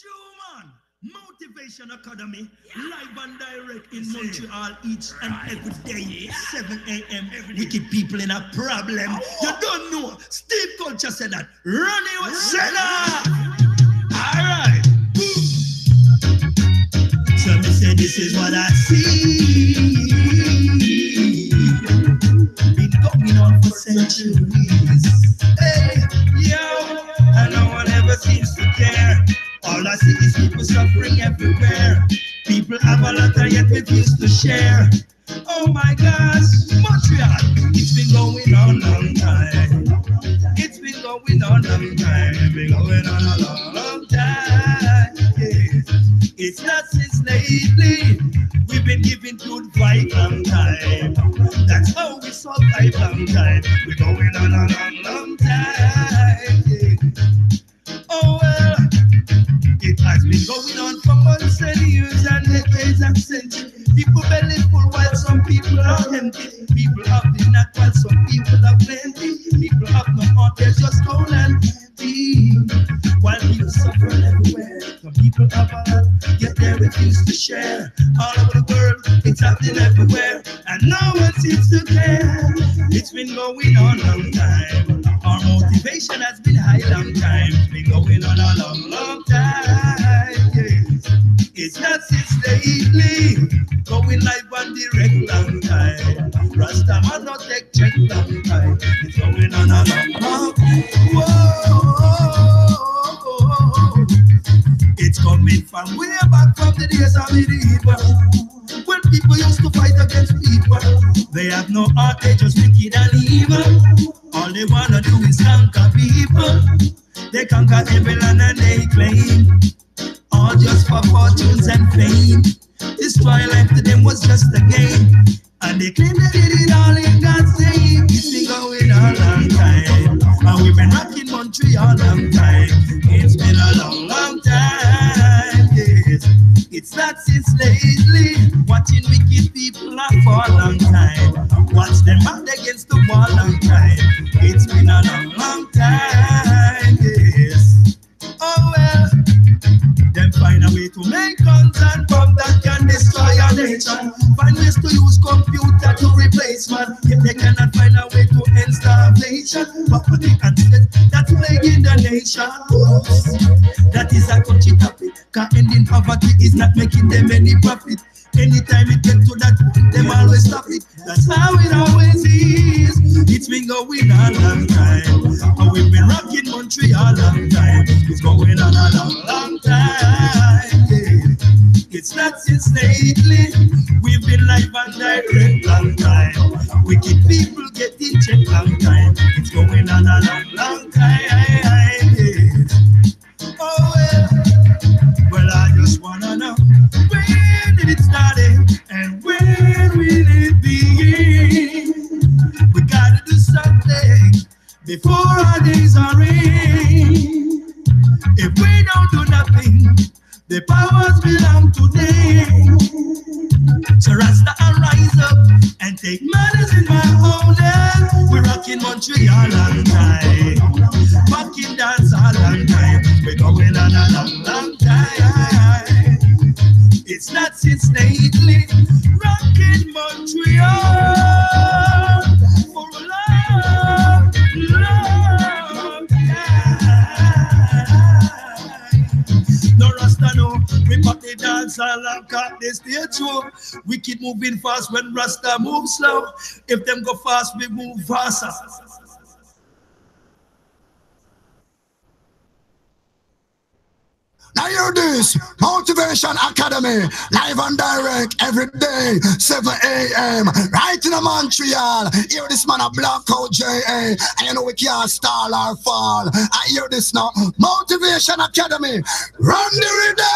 Human Motivation Academy, live and direct in Montreal each and every day, 7 a.m. Wicked people in a problem. You don't know. Steve Culture said that. Ronnie was said that. All right. So me say this is what I see. Been going on for centuries. Hey, yo, and no one ever seems to care. All I see is people suffering everywhere. People have a lot and yet refuse to share. Oh my gosh, Montreal, it's been going on a long time. It's been going on a long time. It's been going on a long, long time. Yeah. It's not since lately. We've been giving good vibe long time. That's how we survive long time. We're going on a long, long time. Yeah. Oh well. It has been going on for months and years and decades and centuries. People belly full while some people are empty. People have enough while some people have plenty. People have no heart, they're just cold and empty. While people suffer everywhere, some people have a lot, yet they refuse to share. All over the world, it's happening everywhere, and no one seems to care. It's been going on a long time. Our motivation has been high long time. It's been going on a long, long time. Yes. It's not since lately. Going live and direct long time. Rasta man not take check long time. It's going on a long, long time. Whoa. It's coming from way back from the days of medieval. When people used to fight against people, they have no heart, they just wicked and evil. All they wanna do is conquer people. They conquer every land and they claim, all just for fortunes and fame. This life to them was just a game, and they claim they did it all in God's name. It's been going on a long time, and we've been rocking Montreal a long time. It's been a long, long time, yes. It's not since lately. Watching wicked people for a long time. Watch them back against the wall a long time. It's been a long, long time, yes. Oh well, them find a way to make guns and bombs that can destroy a nation. Find ways to use computer to replace man. Yet they cannot find a way to end starvation. Poverty and death that's plaguing the nation. That is a touchy topic, cause ending poverty is not making them any profit. Anytime it gets to that point, them always stop it. That's how it always is. It's been going on a long time, and we've been rocking Montreal a long time. It's going on a long, long time, yeah. It's not since lately. We've been live and direct long time. Wicked people getting checked long time. It's going on a long, long time, yeah. Oh well, well I just wanna know, when did it start and when will it begin? We gotta do something before our days are in. If we don't do nothing, the powers belong to them. So Rasta, I rise up and take matters in my own hands. We're rocking Montreal long time, rocking dance a long time. We're going on a long, long time. It's not since lately. Rocking Montreal for a long, long time. No Rasta, no. We pop the dance all and cut the stage show. We keep moving fast when Rasta move slow. If them go fast, we move faster. Now hear this, Motivation Academy, live and direct every day, 7 a.m. right in Montreal. Hear this man a blackout J.A. and you know we can't stall or fall. I hear this now, Motivation Academy, run the rhythm!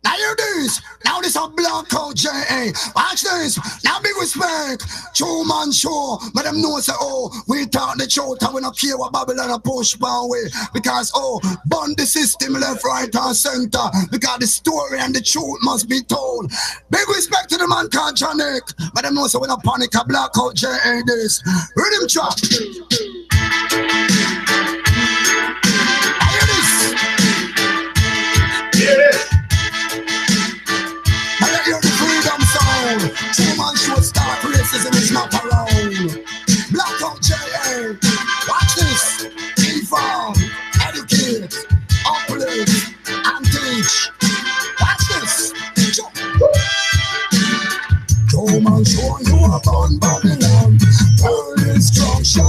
Now hear this, now Now this a blackout J.A. Watch this. Now big respect. True man show. But them know say, oh, we talk the truth and we don't care what Babylon a push by way. Because, oh, burn the system left, right, and center. Because the story and the truth must be told. Big respect to the man called Janik. But them know say we don't panic a blackout J.A. this. Rhythm track. True man should start racism is not around. Blackout J.A. Watch this. Inform, educate, uplift, and teach. Watch this. True man show you about Babylon. World instruction.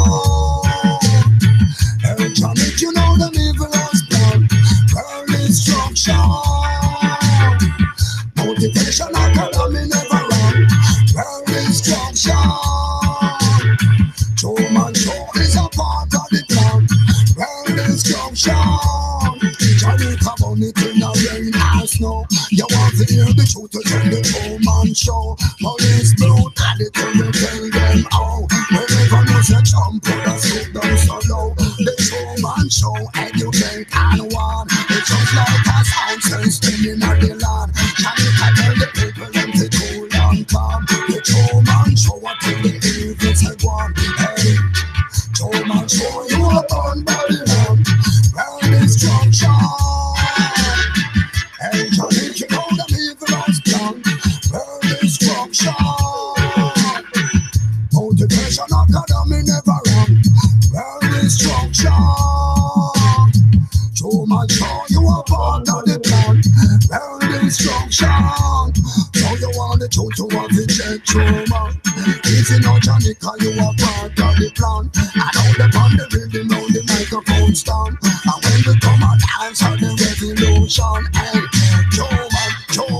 Electronic, you know the evil has done. World instruction. Motivation academy never run. World instruction. True man show is a part of the plan. World instruction. Jamaica bonnet in the rain and snow. You want to hear the truth to tell the true man show. Police blue and it will tell them how. Whenever you say jump, put a scoop down so low. The true man show educate and warn. It's just like a sound system in the land. Jamaica tell the people them to cool and calm. The true man show what till the evil say one. Hey, true man show you about Babylon. World instruction. Hey, Johnny, you know them evil has done. World instruction. Motivation academy never run. World instruction. True man show you a part of the plan. World instruction. So you want the truth to have the check true man. If you know Johnny, cause you a part of the plan. And all the band the rhythm on the microphone stand. And when we come and answer the revolution. Hey, Joe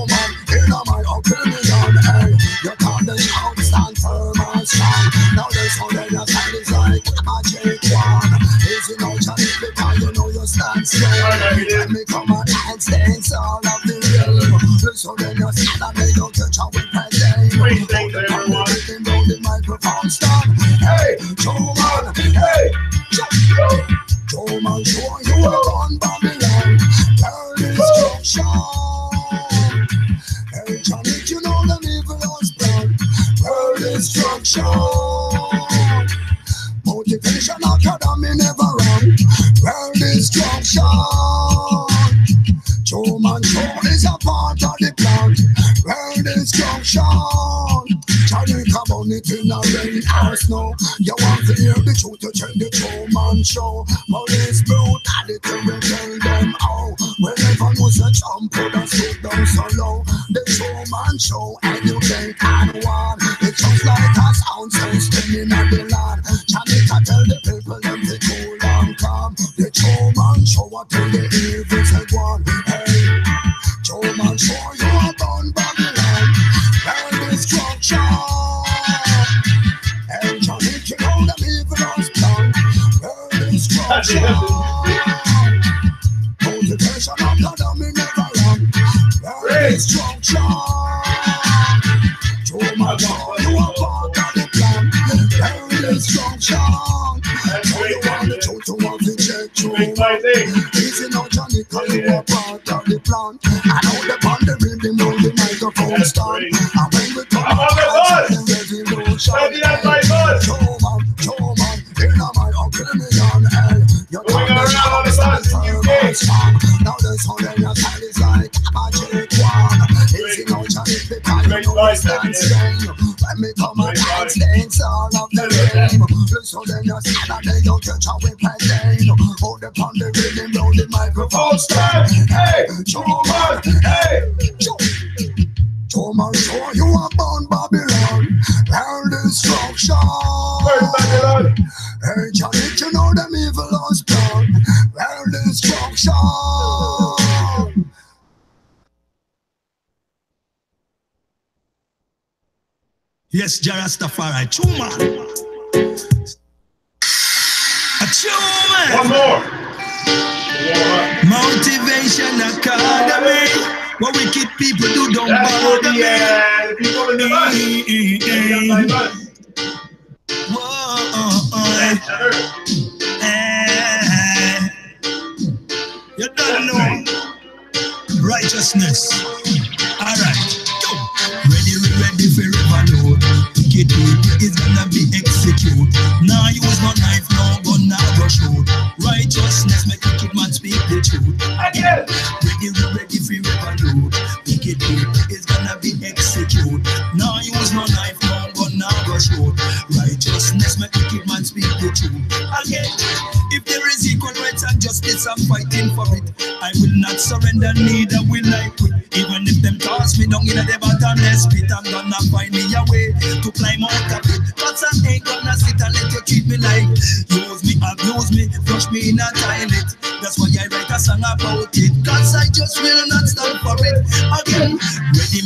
man, in my opinion. Hey, you can't the shout stand firm and strong. Now this one then your side is like a magic one. If you know Johnny, because you know you stand strong. Let me come and dance all of the realm. So then you stand and they don't touch how we present. Roll the microphone stand. Hey, Joe man, hey, Joe man, show you on Babylon. World instruction. Hey, Johnny, you know them evil has done. World instruction. Motivation academy never run. World instruction. True man show is a part of the plan. World instruction. Jamaica bonnet in the rain and snow. You want to hear the truth to tell the true man show. Police brutality will tell them how. Whenever you say jump, put a scoop down so low. The true man show educate and warn. It's just like a sound system in the land. Jamaica tell the people them to cool and calm. The true man show what till the evil say one. Hey, true man show you about Babylon. World instruction. Hey, Johnny, you know them evil has done. World instruction. Motivation academy never run. World instruction. True man show you a part of the plan. World instruction. So you want the truth to have the check true. Easy now, Johnny, cause you a part of the plan. And all the band the rhythm on the microphone stand. And when we come out, the revolution. Joe man, in my opinion, hey, you can't the shout stand firm and strong. Now the sound in your side is like a magic one. Easy now, Johnny, because you know we stand strong. When we come and dance all of the rain. So then you stand and then you catch how we play. Hold upon the rhythm, roll the microphone stand. Hey, Joe man, hey, Joe man, show you about Babylon. World instruction. Hey, Johnny, you know them evil has done. World instruction. Yes, Jarastafari, true man. A true man. One more. Motivation Academy. What wicked people do don't bother me. People in the bus. You don't know righteousness. Alright, ready for revolute. Wicked people is gonna be executed. Now use no knife, no gun, now go shoot. Righteousness make wicked man speak the truth. Again, ready for revolute. Wicked people is gonna be executed. Now use no knife, no gun, now go shoot. Righteousness make wicked man speak the truth. Again, if there is equal rights and justice, I'm fighting for it. I will not surrender, neither will I quit. Even if them toss me down in the bottomless pit, I'm gonna find me a way to climb out of it. Cause I ain't gonna sit and let you treat me like use me, abuse me, flush me in a toilet. That's why I write a song about it. Cause I just will not stand for it. Again, ready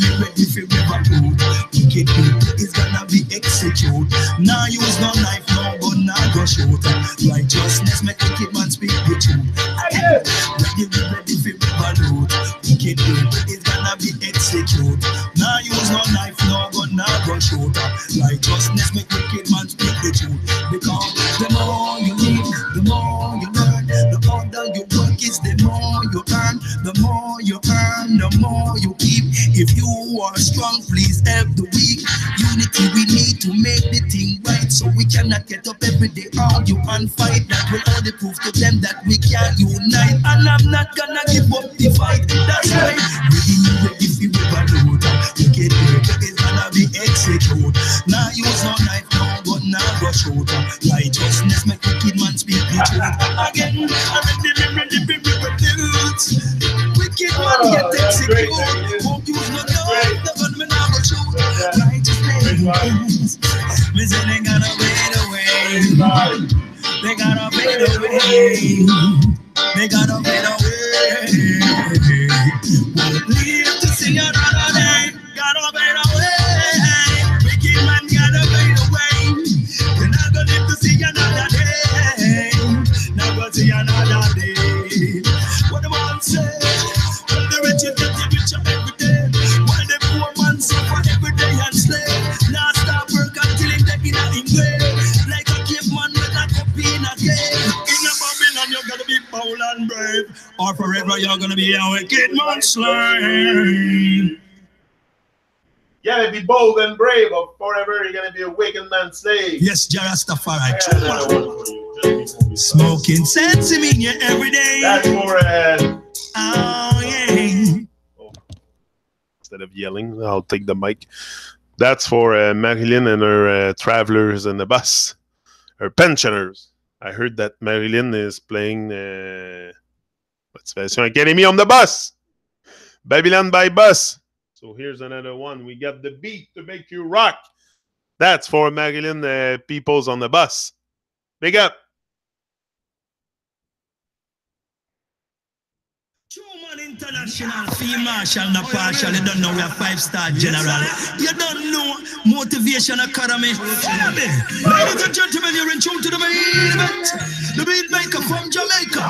for revolute. Wicked people is gonna be executed. Now use no knife, no gun, now go shoot. Righteousness make wicked man speak the truth. Again, ready for revolute. Wicked people is gonna be executed. Now use no knife, no gun, now go shoot. Righteousness make wicked man speak the truth. Because the more you live, the more you learn. The harder you work is the more you earn. The more you earn, the more you keep. If you are strong, please help the weak. Unity we need to make the thing right. So we cannot get up every day, argue and fight. That will only prove to them that we can unite. And I'm not gonna give up the fight. That's right. Ready for revolute. Wicked people is gonna be executed. Now use no knife, no gun, now go shoot. Righteousness make wicked man speak the truth. Again, ready for revolute. Wicked man get executed. Won't use no knife, the gun, me now go shoot. Righteousness, me say they gotta fade away. They gotta fade away. They gotta fade away. We'll live to see another day. Gotta fade away. Wicked man gotta fade away. You're not gonna live to see another day. Not gonna see another day. What the man say? When the rich get richer every day, while the poor man suffer every day and slave. Now stop work until him get in a grave. Like a caveman with a cup in a cave. In a Babylon you're gonna be bold and brave, or forever you're gonna be a wicked man slave. Yeah, be bold and brave, or forever you're gonna be a wicked man slave. Yes, Jarastafari. Smoking sense in you every day. That's for oh yeah. Instead of yelling, I'll take the mic. That's for Marilyn and her travelers in the bus, her pensioners. I heard that Marilyn is playing Motivation Academy on the bus. Babylon by bus. So here's another one. We got the beat to make you rock. That's for Marilyn peoples on the bus. Big up. International Field Marshal, not partial. You don't know we are 5-star general. You don't know Motivation Academy. Ladies and gentlemen, you're in tune to the main event. The beat maker from Jamaica,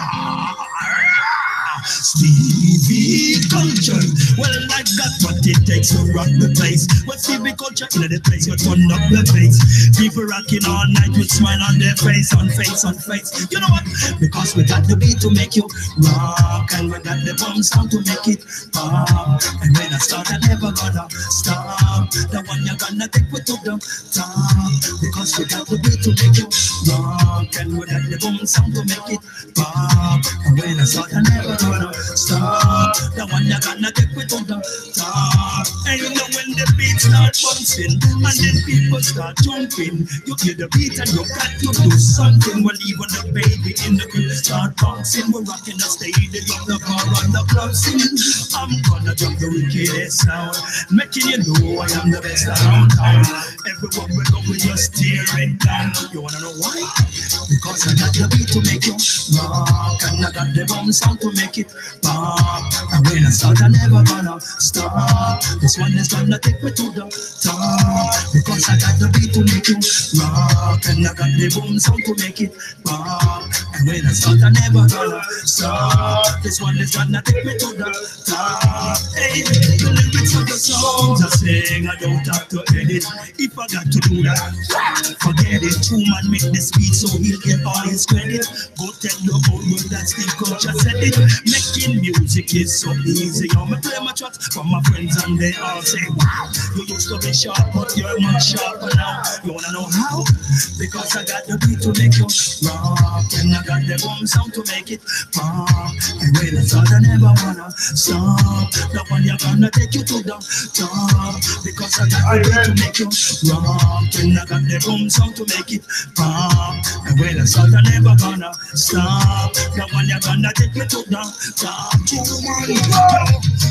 Stevie Culture. Well, I got what it takes to rock the place. What Stevie Culture in the place, you turn up the place. People rocking all night with smile on their face, on face, on face. You know what? Because we got the beat to make you rock, and we got the bum sound to make it pop. And when I start, I never gonna stop. The one you're gonna take me to the top. Because we got the beat to make you rock, and we got the bum sound to make it pop. And when I start, I never gonna stop. The one you're gonna take me to the top. And you know when the beat start bouncing, and then people start jumping, you hear the beat and you got to do something. Well, even the baby in the crib start bouncing. We're rocking the stadium, the bar and the club singing. I'm gonna drop the wickedest sound, making you know I am the best around town. Everyone we go, we just tearing down. You wanna know why? Because I got the beat to make you rock, and I got the bum sound to make it pop. And when I start, I never gonna stop. This one is gonna take me to the top. Because I got the beat to make you rock, and I got the boom sound to make it pop. And when I start, I never gonna stop. This one is gonna take me to the top. Hey, the lyrics of the songs I sing, I don't have to edit. If I got to do that, forget it. True man make this beat so he'll get all his credit. Go tell your whole world that Steve Culture said it. Making music is so easy. I'm play my tracks for my friends and they all say, wow, you used to be sharp, but you're much sharper now. You wanna know how? Because I got the beat to make you rock, and I got the boom sound to make it pop. And when I thought I never wanna stop, that one you're gonna take you to the top. Because I got the beat to make you rock, and I got the boom sound to make it pop. And when I thought I never gonna stop, that one you're gonna take me to the top.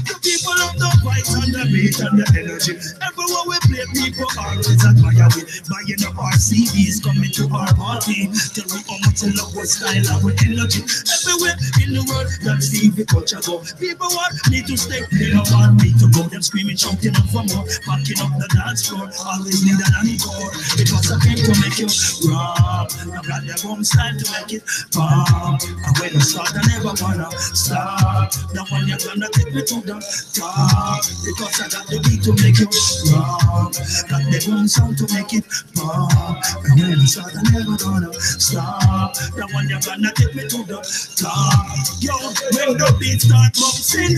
The people of the fight and the beat and the energy. Everywhere we play, people always admire we. Buying up our CDs, coming to our party. Tell me how much you love our style and our energy. Everywhere in the world, that Stevie Culture go. People want me to stay, they don't want me to go. Them screaming, shouting out for more, backing up the dance floor. Always need an encore, because I came to make you rock. I got the boom style to make it pop. And when I start, I never wanna stop. The one you're gonna take me to the top, because I got the beat to make you rock. Got the boom sound to make it pop. And when I start, I never gonna stop. The one you're gonna take me to the top. Yo, when the beat start bouncing,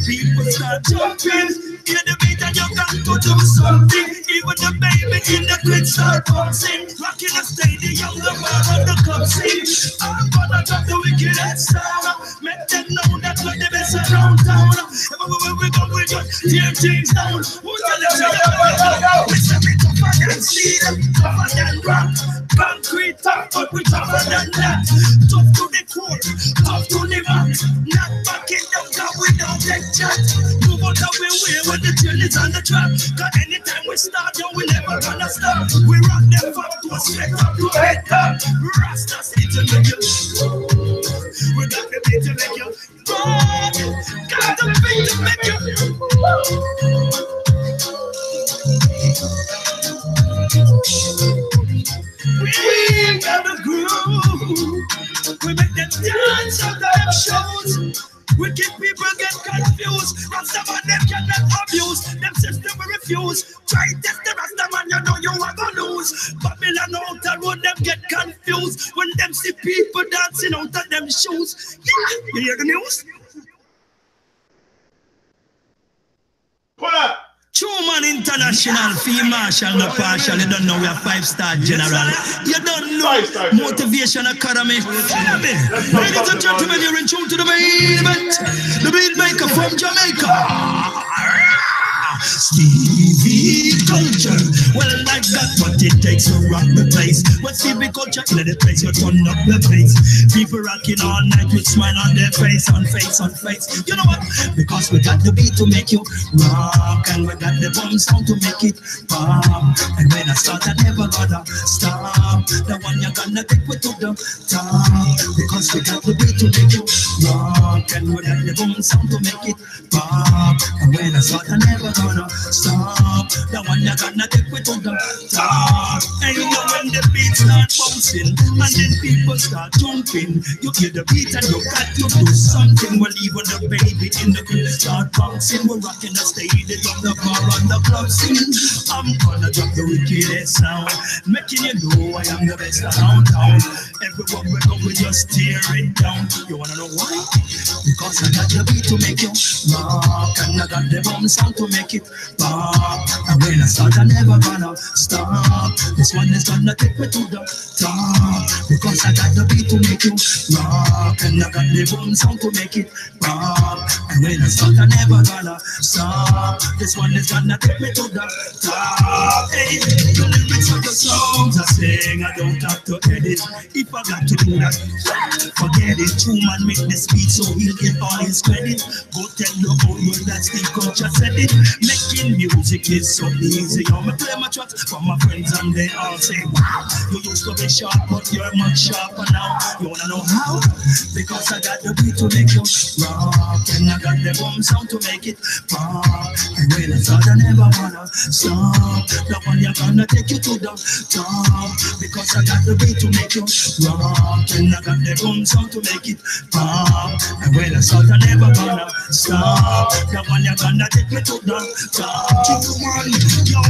people start jumping. Hear the beat and you got to do something. Even the baby in the crib start bouncing. Rocking the stadium, the bar and the club scene. I'm gonna drop the wickedest sound. Make them know that we're the best around town. Everywhere we go, we just tear things down. Who tell them to go? We say we tougher than steel, tougher than rock. Concrete tough, but we tougher than that. Tough to the core, tough to the max. Not backing down, cause we don't take chat. Move out of the way when the train is on the track. Cause anytime we start, yo, we never gonna stop. We rock them from to a straight up to head top. Rasta say to make you. We got the beat to make you. Got the beat to make you. We got the groove. We make them dance on them shows. We keep people get confused. Rastaman them cannot abuse. Them system we refuse. Try test the Rastaman, you know you are gonna lose. Babylon out the road, them get confused when them see people dancing out of them shoes. Yeah, you hear the news? Pull up. Truman International, Field Marshal, no partial. You don't know we are 5-star general. You don't know Motivation Academy. Follow me. Ladies and gentlemen, you're in tune to the main event. The beat maker from Jamaica. Stevie Culture. Well, I got what it takes to rock the place. When Stevie Culture in the place, you turn up the place. People rocking all night with smile on their face, on face, on face. You know what? Because we got the beat to make you rock, and we got the boom sound to make it pop. And when I start, I never gonna stop. The one you're gonna take me to the top. Because we got the beat to make you rock, and we got the boom sound to make it pop. And when I start, I never gonna stop. The one you're gonna take me to the top. And you know when the beat start bouncing, and then people start jumping, you hear the beat and you got to do something. Well, even the baby in the crib start bouncing. We're rocking the stadium, the bar and the club scene. I'm gonna drop the wickedest sound, making you know I am the best around town. Everywhere we go, we just tear it down. You wanna know why? Because I got the beat to make you rock, and I got the boom sound to make it pop. And when I start, I never gonna stop. This one is gonna take me to the top. Because I got the beat to make you rock, and I got the boom sound to make it pop. And when I start, I never gonna stop. This one is gonna take me to the top. Hey, the lyrics of the songs I sing, I don't have to edit. If I got to do that, forget it. True man make this beat so he'll get all his credit. Go tell your whole world that Steve Culture said it. Making music is so up easy. On me play my tracks for my friends and they all say, wow, you used to be sharp, but you're much sharper now. You wanna know how? Because I got the beat to make you rock, and I got the boom sound to make it pop. And when I thought I never wanna stop, that one you're gonna take you to the top. Because I got the beat to make you rock, and I got the boom sound to make it pop. And when I thought I never gonna stop, that one you're gonna take me to the top. Yo,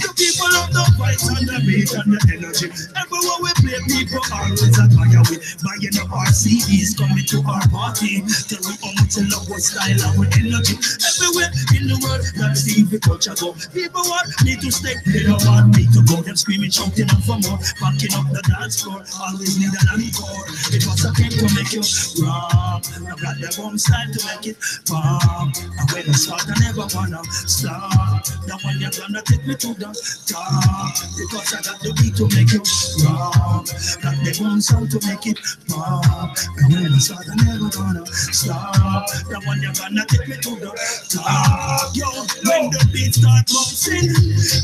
the people of the vibes and the beat and the energy. Everywhere we play, people always admire we. Buying up our CDs, coming to our party. Tell me how much you love our style and our energy. Everywhere in the world, that's the culture go. People want me to stay, they don't want me to go. Them screaming, shouting out for more, backing up the dance floor. Always need an encore. It was a thing to make you rock. I got the bomb style to make it pop. And when I start, I never wanna stop. That one you're gonna take me to the top. Because I got the beat to make you rock. Got the bomb sound to make it pop. And when I start, I never gonna stop. That one you're gonna take me to the top. Yo, when the beat start bouncing,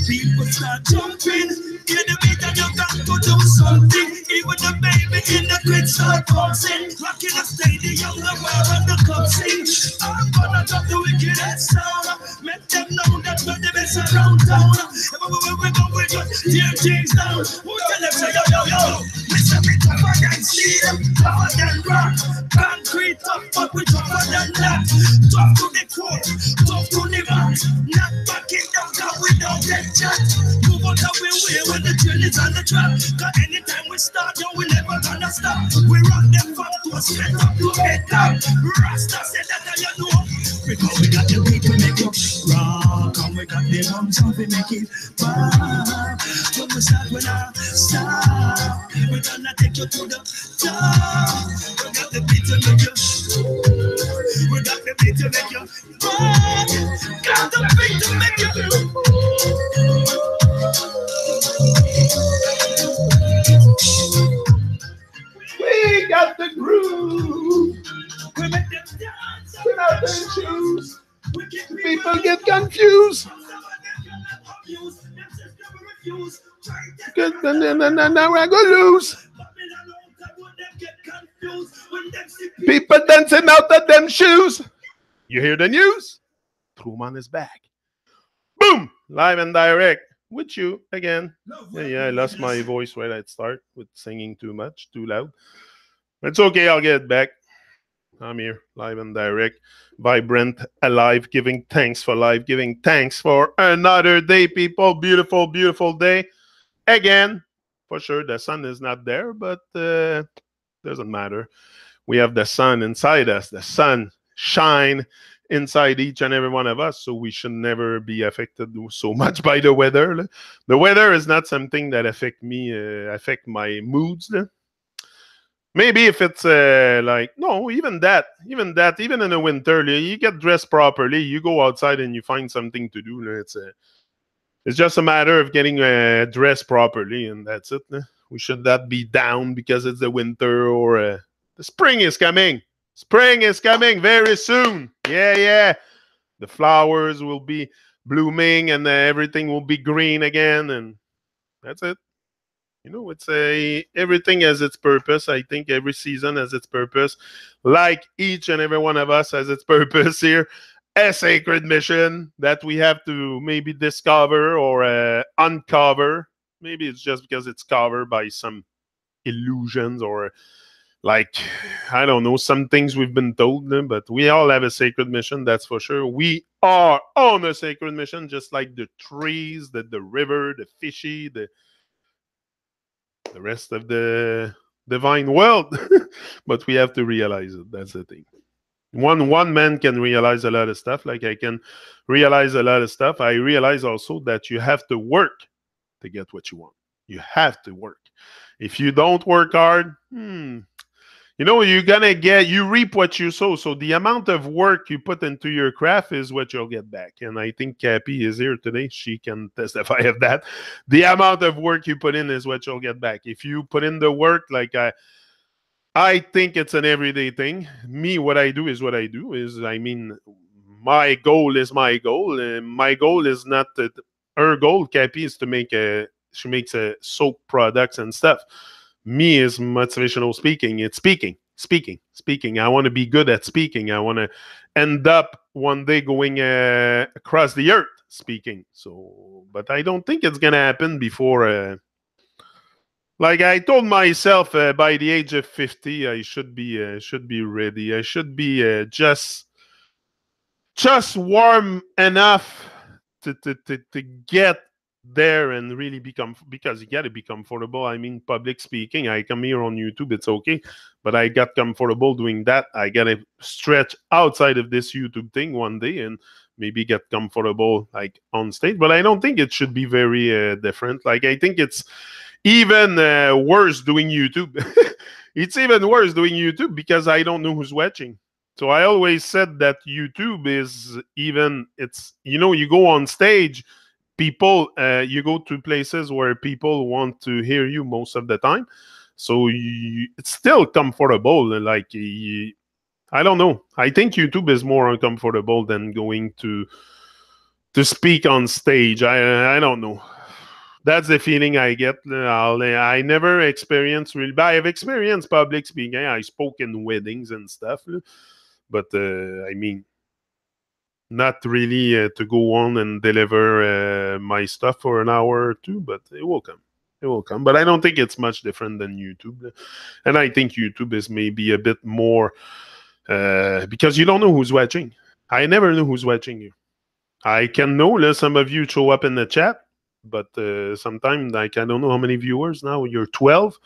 people start jumping. Hear the beat and you got to do something. Even the baby in the crib start bouncing. Rocking the stadium, the world and the club sing. I'm gonna drop the wickedest sound. Make them know that we're the best around town. Everywhere we go, we just tear things down. Who tell them say yo, yo, yo? We say we tougher than steel, tougher than rock. Concrete tough, but we tougher than that. Tough to the core, tough to the mat. Not backing down, cause we don't get chat. Move out of our way when the train is on the track. Cause anytime we start, yo, we never gonna stop. We run them from to a straight up to head down. Rasta said that you know. Because we got the beat to make you rock. And we got the drums and we make it pop. When we start, when I stop, we gonna take you to the top. We got the beat to make you. We got the beat to make you rock. Got the beat to make you. We got the groove. We make them dance Without their shoes. People get confused. Good, and now we're gonna lose. People dancing out of them shoes. You hear the news? Truman is back. Boom! Live and direct with you again. Yeah, I lost my voice right at start with singing too much, too loud. It's okay, I'll get it back. I'm here, live and direct, vibrant, alive, giving thanks for life, giving thanks for another day, people. Beautiful, beautiful day. Again, for sure, the sun is not there, but doesn't matter. We have the sun inside us. The sun shine inside each and every one of us, so we should never be affected so much by the weather. The weather is not something that affect me, affect my moods. Maybe if it's like, no, even in the winter, you get dressed properly, you go outside and you find something to do. It's just a matter of getting dressed properly, and that's it. We should not be down because it's the winter or the spring is coming. Spring is coming very soon. Yeah. The flowers will be blooming and everything will be green again, and that's it. You know, it's everything has its purpose. I think every season has its purpose. Like each and every one of us has its purpose here. A sacred mission that we have to maybe discover or uncover. Maybe it's just because it's covered by some illusions or like, I don't know, some things we've been told, but we all have a sacred mission, that's for sure. We are on a sacred mission, just like the trees, the river, the fishy, the rest of the divine world. But we have to realize it. That's the thing. One man can realize a lot of stuff. Like I can realize a lot of stuff. I realize also that you have to work to get what you want. You have to work. If you don't work hard, you know, you reap what you sow. So the amount of work you put into your craft is what you'll get back. And I think Cappy is here today. She can testify of that. The amount of work you put in is what you'll get back. If you put in the work, like I think it's an everyday thing. Me, what I do is what I do. I mean, my goal is my goal. And my goal is not her goal, Cappy, is to make she makes soap products and stuff. Me is motivational speaking. It's speaking. I want to be good at speaking. I want to end up one day going across the earth speaking. So, but I don't think it's gonna happen before. Like I told myself, by the age of 50, I should be ready. I should be just warm enough to get there and really become, because you got to be comfortable. I mean, public speaking, I come here on YouTube, it's okay, but I got comfortable doing that. I gotta stretch outside of this YouTube thing one day and maybe get comfortable like on stage. But I don't think it should be very different. Like I think it's even worse doing YouTube. It's even worse doing YouTube because I don't know who's watching. So I always said that YouTube is even, it's, you go on stage, people, you go to places where people want to hear you most of the time. So it's still comfortable. Like, I don't know. I think YouTube is more uncomfortable than going to speak on stage. I don't know. That's the feeling I get. I never experienced really, but I've experienced public speaking. I spoke in weddings and stuff. But I mean, not really to go on and deliver my stuff for an hour or two, but it will come. It will come. But I don't think it's much different than YouTube. And I think YouTube is maybe a bit more because you don't know who's watching. I never know who's watching you. I can know some of you show up in the chat, but sometimes like I don't know how many viewers now. You're 12,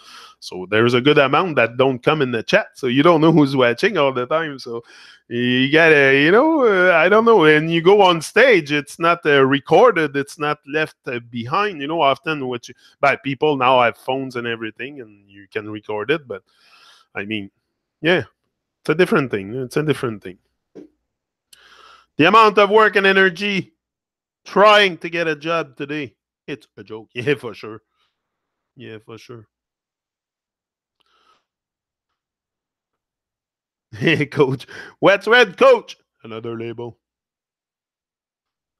so there's a good amount that don't come in the chat, so you don't know who's watching all the time. So you gotta, I don't know. And you go on stage, it's not recorded, it's not left behind. Often but people now have phones and everything, and you can record it. But I mean, yeah, it's a different thing. It's a different thing. The amount of work and energy trying to get a job today. It's a joke. Yeah, for sure. Yeah, for sure. Hey, coach. What's red, coach? Another label.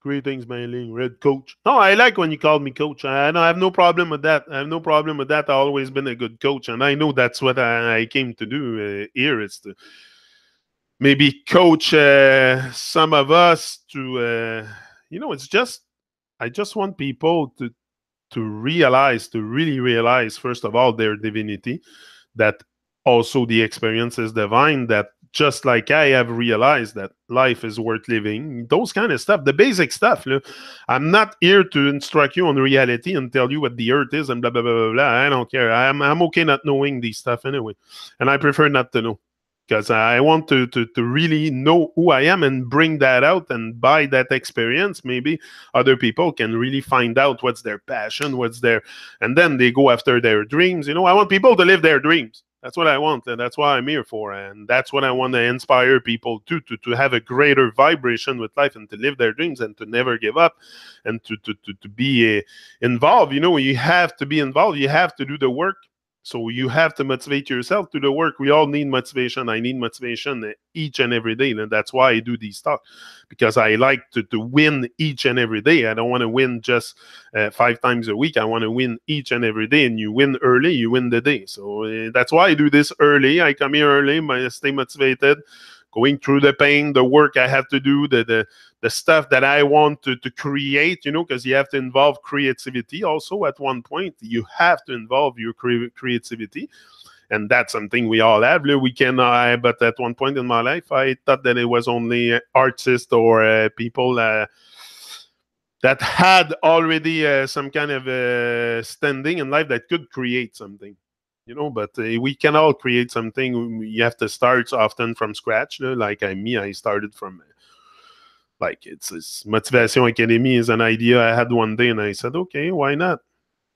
Greetings, Mailing. Red coach. No, I like when you call me coach. I have no problem with that. I have no problem with that. I've always been a good coach, and I know that's what I came to do here. Is to maybe coach some of us to, it's just, I just want people to really realize, first of all, their divinity, that also the experience is divine, that just like I have realized that life is worth living, those kind of stuff, the basic stuff. I'm not here to instruct you on reality and tell you what the earth is and blah, blah, blah, blah, blah. I don't care. I'm okay not knowing these stuff anyway. And I prefer not to know. Because I want to really know who I am and bring that out, and by that experience, maybe other people can really find out what's their passion, and then they go after their dreams. I want people to live their dreams. That's what I want, and that's what I'm here for, and that's what I want to inspire people to have a greater vibration with life and to live their dreams and to never give up and to be involved. You have to be involved. You have to do the work. So you have to motivate yourself to the work. We all need motivation. I need motivation each and every day. And that's why I do these talks, because I like to win each and every day. I don't want to win just 5 times a week. I want to win each and every day. And you win early, you win the day. So that's why I do this early. I come here early, I stay motivated, going through the pain, the work I have to do, the stuff that I want to create, because you have to involve creativity also at one point. You have to involve your creativity. And that's something we all have. We can, but at one point in my life, I thought that it was only artists or people that had already some kind of standing in life that could create something. But we can all create something. You have to start often from scratch. Like I started from, like, it's Motivation Academy is an idea I had one day, and I said, okay, why not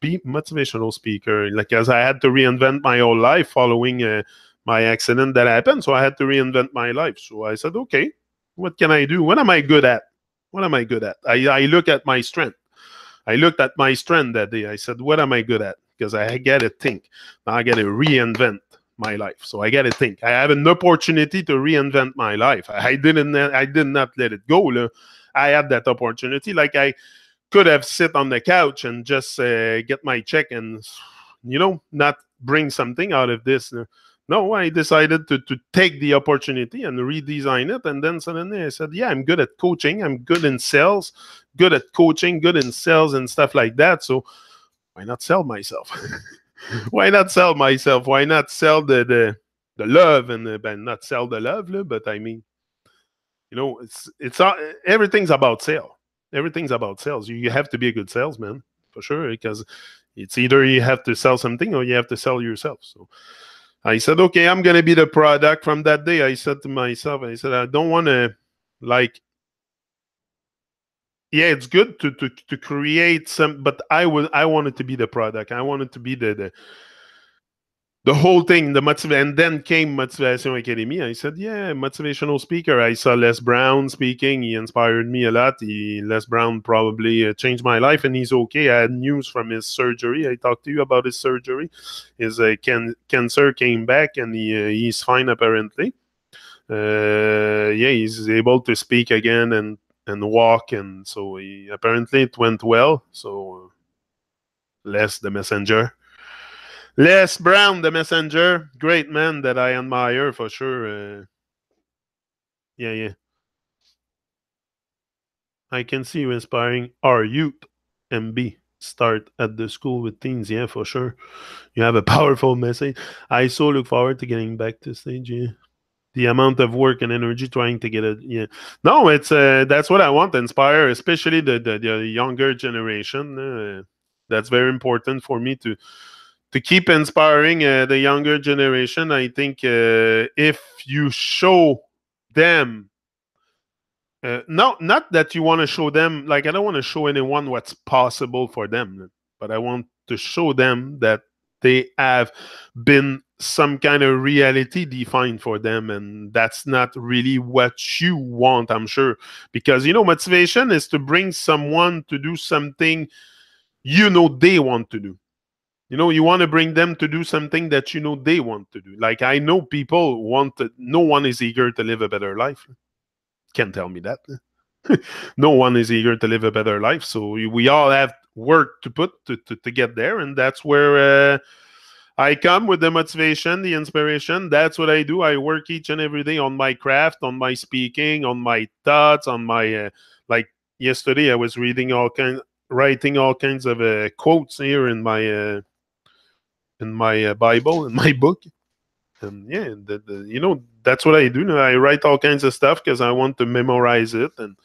be motivational speaker? Like, as I had to reinvent my whole life following my accident that happened, so I had to reinvent my life. So I said, okay, what can I do? What am I good at? What am I good at? I look at my strength. I looked at my strength that day. I said, what am I good at? Because I got to think. Now I got to reinvent my life. So I got to think. I have an opportunity to reinvent my life. I did not let it go. I had that opportunity. Like, could have sit on the couch and just get my check and, not bring something out of this. No, I decided to take the opportunity and redesign it. And then suddenly I said, yeah, I'm good at coaching. I'm good in sales, good at coaching, good in sales and stuff like that. So why not sell myself? Why not sell myself? Why not sell the love and not sell the love, but I mean, it's everything's about sale. Everything's about sales. You have to be a good salesman for sure, because it's either you have to sell something or you have to sell yourself. So I said, okay, I'm gonna be the product. From that day, I said to myself, I said, I don't want to yeah, it's good to create some, but I wanted to be the product. I wanted to be the whole thing, the motivation. And then came Motivation Academy. I said, yeah, motivational speaker. I saw Les Brown speaking. He inspired me a lot. Les Brown probably changed my life, and he's okay. I had news from his surgery. I talked to you about his surgery. His cancer came back, and he's fine apparently. Yeah, he's able to speak again and walk, and so apparently it went well. So Les the messenger. Les Brown, the messenger, great man that I admire for sure. Yeah. I can see you inspiring our youth. MB, start at the school with teens. Yeah, for sure. You have a powerful message. I so look forward to getting back to stage. Yeah. The amount of work and energy trying to get it. Yeah. No, it's that's what I want to inspire, especially the younger generation. That's very important for me to keep inspiring the younger generation. I think if you show them, not that you want to show them, like I don't want to show anyone what's possible for them, but I want to show them that they have been some kind of reality defined for them, and that's not really what you want, I'm sure, because motivation is to bring someone to do something they want to do. You want to bring them to do something that they want to do. Like I know people no one is eager to live a better life. Can't tell me that. No one is eager to live a better life. So we all have work to put to get there. And that's where I come with the motivation, the inspiration. That's what I do. I work each and every day on my craft, on my speaking, on my thoughts, on my, like yesterday, I was writing all kinds of quotes here in my Bible, in my book. And yeah, that's what I do now. I write all kinds of stuff because I want to memorize it. And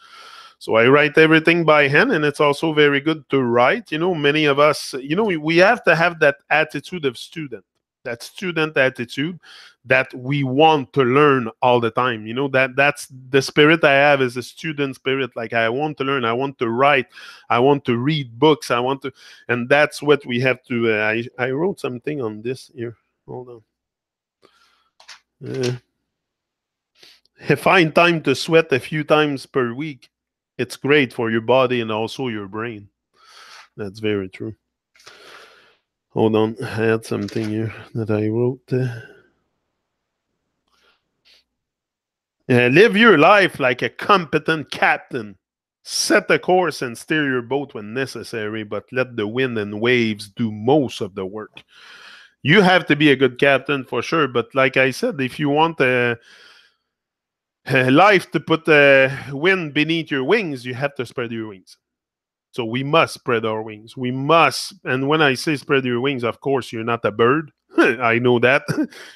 so I write everything by hand, and it's also very good to write. Many of us, we have to have that attitude of student, that student attitude that we want to learn all the time. That's the spirit I have, is a student spirit. Like I want to learn, I want to write, I want to read books, and that's what we have to. I wrote something on this here. Hold on. Find time to sweat a few times per week. It's great for your body and also your brain. That's very true. Hold on, I had something here that I wrote. Live your life like a competent captain. Set a course and steer your boat when necessary, but let the wind and waves do most of the work. You have to be a good captain for sure, but like I said, if you want a life to put wind beneath your wings, you have to spread your wings. So we must spread our wings. We must. And when I say spread your wings, of course, you're not a bird. I know that.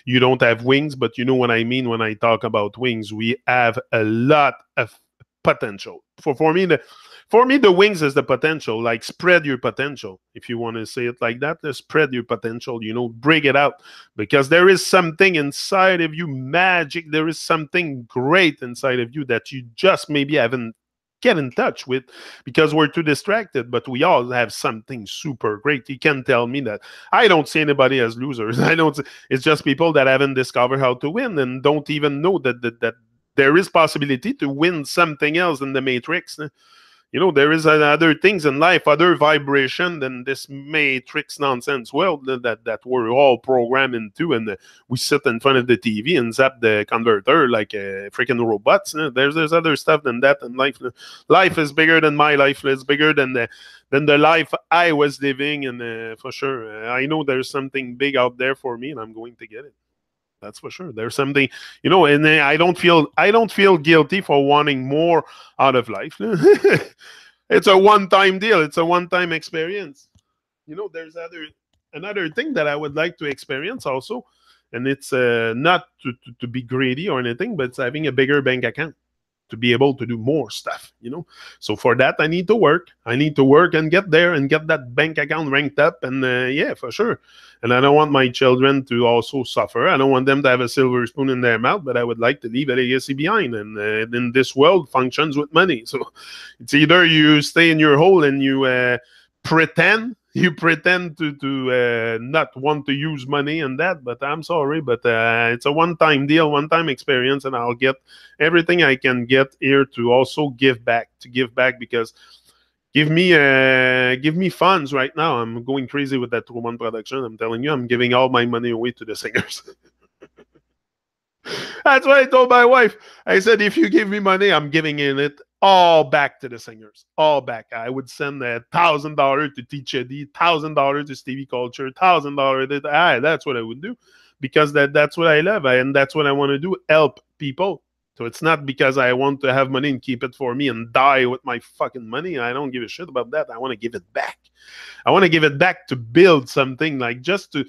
You don't have wings, but you know what I mean when I talk about wings. We have a lot of potential. For me, the wings is the potential. Like spread your potential. If you want to say it like that, spread your potential. Bring it out, because there is something inside of you, magic. There is something great inside of you that you just maybe haven't get in touch with because we're too distracted. But we all have something super great. You can tell me that. I don't see anybody as losers. It's just people that haven't discovered how to win and don't even know that there is possibility to win something else in the matrix. There is other things in life, other vibration than this matrix nonsense world that we're all programmed into, and we sit in front of the TV and zap the converter like freaking robots. There's other stuff than that in life. Life is bigger than my life. It's bigger than the life I was living, and for sure, I know there's something big out there for me, and I'm going to get it. That's for sure. There's something, and I don't feel guilty for wanting more out of life. It's a one-time deal. It's a one-time experience. There's another thing that I would like to experience also, and it's not to be greedy or anything, but it's having a bigger bank account to be able to do more stuff. So for that, I need to work. I need to work and get there and get that bank account ranked up. And yeah, for sure. And I don't want my children to also suffer. I don't want them to have a silver spoon in their mouth, but I would like to leave a legacy behind. And then this world functions with money. So it's either you stay in your hole and pretend you pretend to not want to use money and that, but I'm sorry, but it's a one-time deal, one-time experience, and I'll get everything I can get here to also give back, because give me funds right now. I'm going crazy with that Truman production. I'm telling you, I'm giving all my money away to the singers. That's what I told my wife. I said, if you give me money, I'm giving it all back to the singers. All back. I would send $1,000 to Teach Eddie, $1,000 to Stevie Culture, $1,000. That's what I would do, because that's what I love, and that's what I want to do, help people. So it's not because I want to have money and keep it for me and die with my fucking money. I don't give a shit about that. I want to give it back. I want to give it back to build something, like just to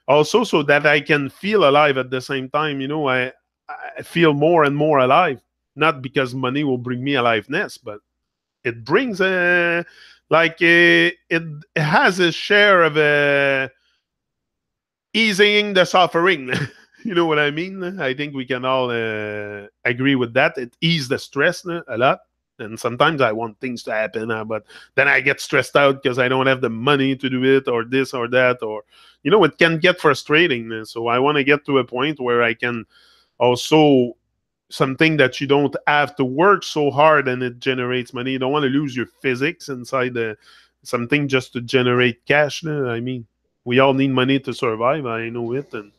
also so that I can feel alive at the same time. I feel more and more alive, not because money will bring me aliveness, but it brings it has a share of easing the suffering. You know what I mean? I think we can all agree with that. It eases the stress a lot. And sometimes I want things to happen, but then I get stressed out because I don't have the money to do it, or this or that, or, it can get frustrating. So I want to get to a point where I can also, something that you don't have to work so hard and it generates money. You don't want to lose your physics inside something just to generate cash. I mean, we all need money to survive. I know it. And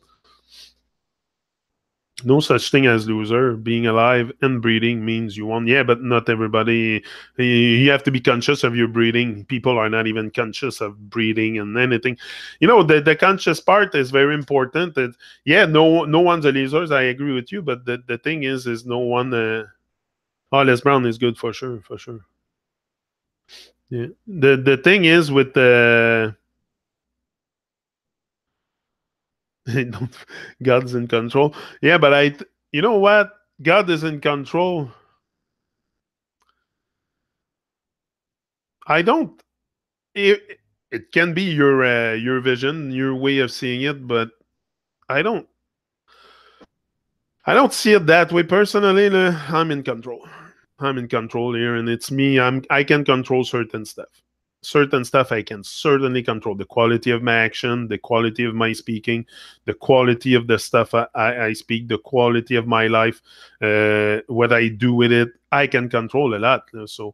no such thing as loser. Being alive and breathing means you won. Yeah, but not everybody. You have to be conscious of your breathing. People are not even conscious of breathing and anything. The conscious part is very important. Yeah, no one's a loser. I agree with you. But the thing is no one. Les Brown is good for sure. For sure. Yeah. The thing is with the. God's in control. Yeah, but you know what? God is in control. I don't. It can be your vision, your way of seeing it, but I don't. I don't see it that way personally. I'm in control. I'm in control here, and it's me. I can control certain stuff. Certain stuff I can certainly control. The quality of my action, the quality of my speaking, the quality of the stuff I speak, the quality of my life, what I do with it, I can control a lot. So,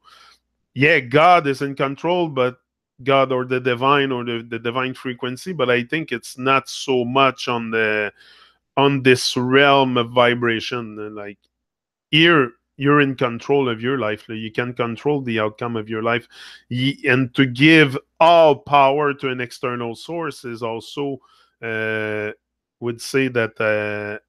yeah, God is in control, but God or the divine or the divine frequency, but I think it's not so much on this realm of vibration. Like, here, you're in control of your life. You can control the outcome of your life. And to give all power to an external source is also, would say that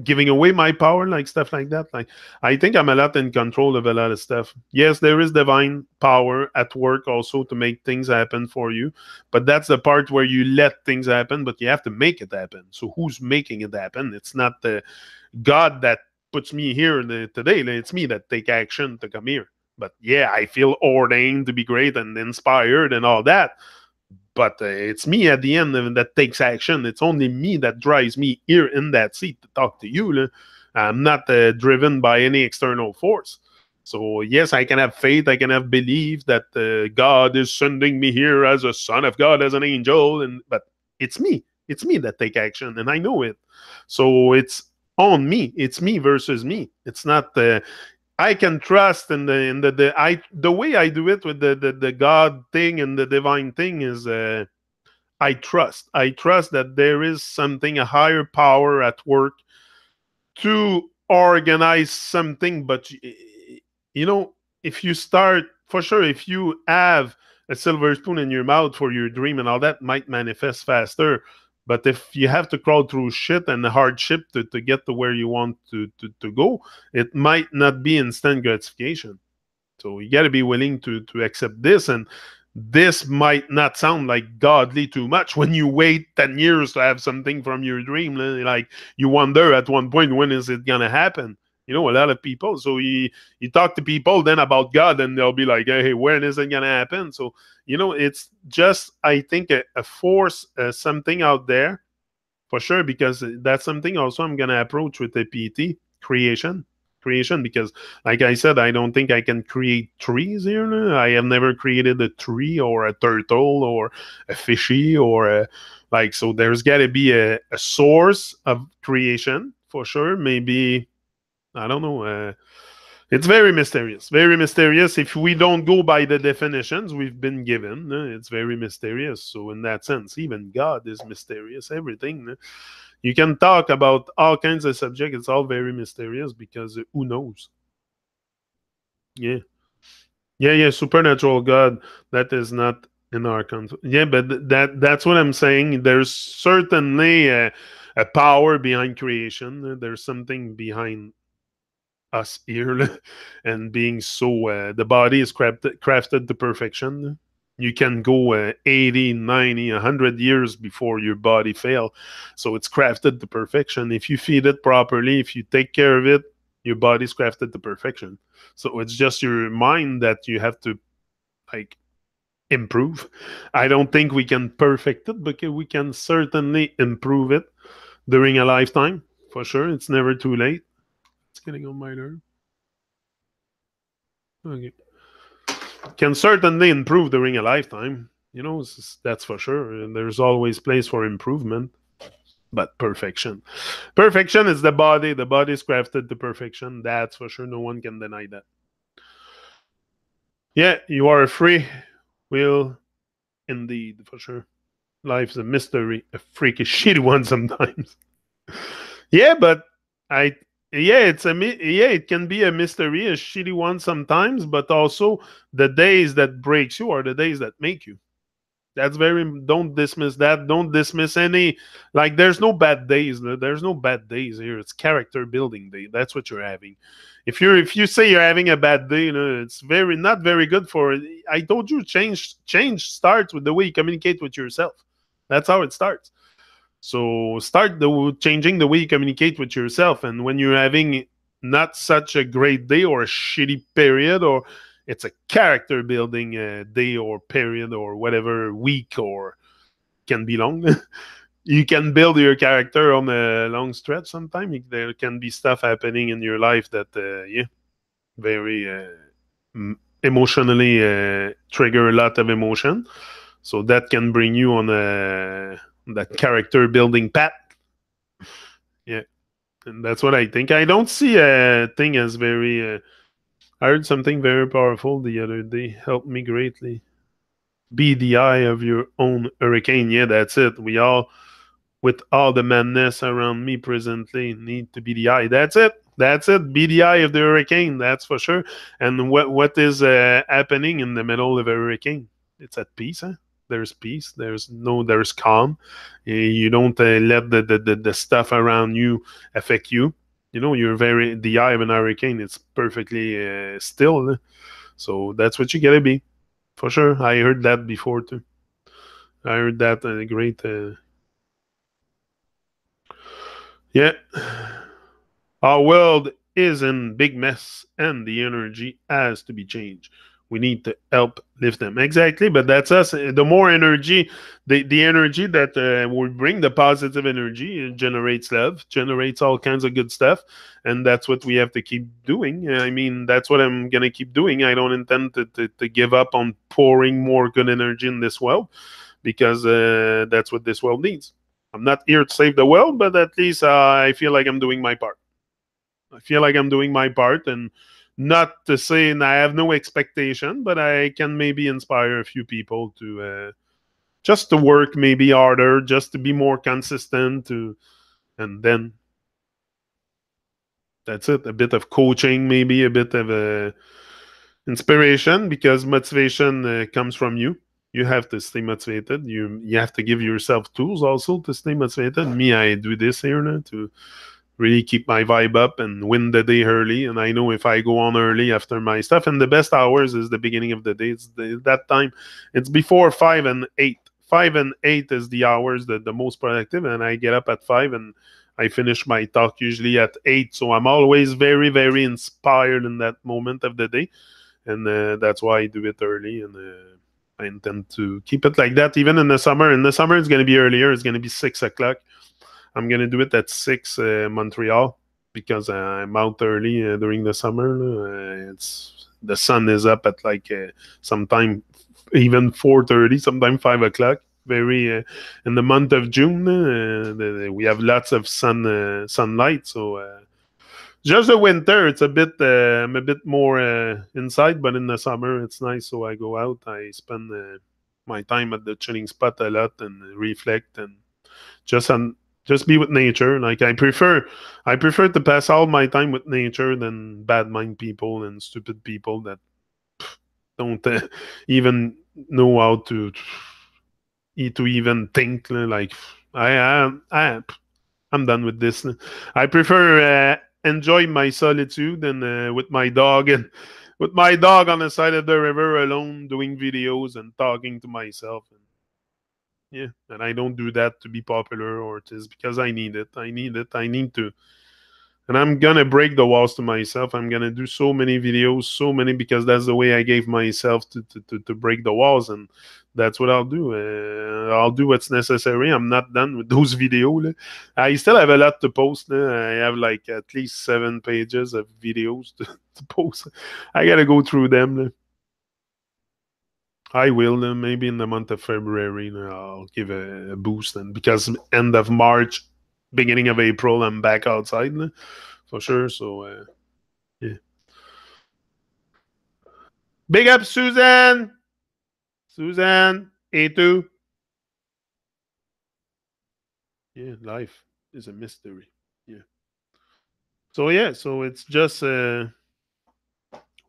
giving away my power, like stuff like that. Like, I think I'm a lot in control of a lot of stuff. Yes, there is divine power at work also to make things happen for you, but that's the part where you let things happen, but you have to make it happen. So who's making it happen? It's not the God that puts me here today. It's me that take action to come here. But yeah, I feel ordained to be great and inspired and all that. But it's me at the end that takes action. It's only me that drives me here in that seat to talk to you. I'm not driven by any external force. So yes, I can have faith. I can have belief that God is sending me here as a son of God, as an angel. But it's me. It's me that take action, and I know it. So it's on me. It's me versus me. It's not I can trust in the way I do it with the God thing and the divine thing is I trust. I trust that there is something, a higher power at work to organize something. But you know, if you start for sure, if you have a silver spoon in your mouth for your dream and all that might manifest faster. But if you have to crawl through shit and the hardship to get to where you want to go, it might not be instant gratification. So you got to be willing to accept this, and this might not sound like godly too much when you wait 10 years to have something from your dream. Like you wonder at one point, when is it gonna happen? You know, a lot of people. So you talk to people then about God, and they'll be like, "Hey, when is it gonna happen?" So you know, it's just I think a force, something out there for sure, because that's something also I'm gonna approach with the PT creation, because like I said, I don't think I can create trees here. I have never created a tree or a turtle or a fishy or a, like, so there's got to be a source of creation for sure. Maybe I don't know. It's very mysterious. Very mysterious. If we don't go by the definitions we've been given, it's very mysterious. So, in that sense, even God is mysterious. Everything. You can talk about all kinds of subjects. It's all very mysterious because who knows? Yeah. Yeah, yeah. Supernatural God. That is not in our country. Yeah, but that's what I'm saying. There's certainly a power behind creation. There's something behind us here and being so the body is crafted to perfection. You can go 80 90 100 years before your body fail, so it's crafted to perfection. If you feed it properly, if you take care of it, your body's crafted to perfection. So it's just your mind that you have to, like, improve. I don't think we can perfect it, but we can certainly improve it during a lifetime for sure. It's never too late. It's getting on my nerve. Okay. Can certainly improve during a lifetime. You know, that's for sure. And there's always place for improvement, but perfection is the body. The body is crafted to perfection. That's for sure. No one can deny that. Yeah, you are a free will, indeed, for sure. Life's a mystery, a freaky shitty one sometimes. Yeah, but I yeah, yeah, it can be a mystery, a shitty one sometimes, but also the days that breaks you are the days that make you. That's very, don't dismiss that. Don't dismiss any, like, there's no bad days. There's no bad days here. It's character building day. That's what you're having. If you say you're having a bad day, it's very not very good for. I told you, change starts with the way you communicate with yourself. That's how it starts. So start changing the way you communicate with yourself. And when you're having not such a great day or a shitty period, or it's a character building day or period or whatever, week, or can be long. You can build your character on a long stretch. Sometimes there can be stuff happening in your life that, yeah, very emotionally trigger a lot of emotion. So that can bring you on that character building path. Yeah, and that's what I think. I don't see a thing as very. I heard something very powerful the other day. Helped me greatly. Be the eye of your own hurricane. Yeah, that's it. We all, with all the madness around me presently, need to be the eye. That's it. That's it. Be the eye of the hurricane. That's for sure. And what is happening in the middle of a hurricane? It's at peace. Huh? There's peace. There's calm. You don't let the stuff around you affect you. You know, you're very the eye of an hurricane. It's perfectly still. So that's what you gotta be, for sure. I heard that before too. I heard that great. Yeah. Our world is in big mess and the energy has to be changed. We need to help lift them. Exactly, but that's us. The more energy, the energy that we bring, the positive energy, it generates love, generates all kinds of good stuff, and that's what we have to keep doing. I mean, that's what I'm gonna keep doing. I don't intend to give up on pouring more good energy in this world, because that's what this world needs. I'm not here to save the world, but at least I feel like I'm doing my part. I feel like I'm doing my part, and Not to say, and I have no expectation, but I can maybe inspire a few people to just to work maybe harder, just to be more consistent, and then that's it. A bit of coaching, maybe a bit of inspiration, because motivation comes from you. You have to stay motivated. You have to give yourself tools also to stay motivated. Me, I do this here now to really keep my vibe up and win the day early. And I know if I go on early after my stuff, and the best hours is the beginning of the day. It's that time. It's before 5 and 8. 5 and 8 is the hours that the most productive. And I get up at 5 and I finish my talk usually at 8. So I'm always very, very inspired in that moment of the day. And that's why I do it early. And I intend to keep it like that even in the summer. In the summer, it's going to be earlier. It's going to be 6 o'clock. I'm gonna do it at 6 Montreal, because I'm out early during the summer. It's the sun is up at like sometime even 4:30, sometime 5 o'clock. Very in the month of June, we have lots of sunlight. So just the winter, it's a bit I'm a bit more inside, but in the summer it's nice. So I go out. I spend my time at the chilling spot a lot and reflect and just on just be with nature. Like I prefer to pass all my time with nature than bad mind people and stupid people that don't even know how to even think. Like I'm done with this. I prefer enjoy my solitude and with my dog and with my dog on the side of the river alone, doing videos and talking to myself. And yeah, and I don't do that to be popular or just because I need it. I need it. I need to. And I'm gonna break the walls to myself. I'm gonna do so many videos, so many, because that's the way I gave myself to break the walls, and that's what I'll do. I'll do what's necessary. I'm not done with those videos. I still have a lot to post. I have like at least 7 pages of videos to post. I gotta go through them. I will maybe in the month of February. I'll give a boost, and because end of March, beginning of April, I'm back outside for sure. So yeah, big up Susan, Susan A2. Yeah, life is a mystery. Yeah. So yeah, so it's just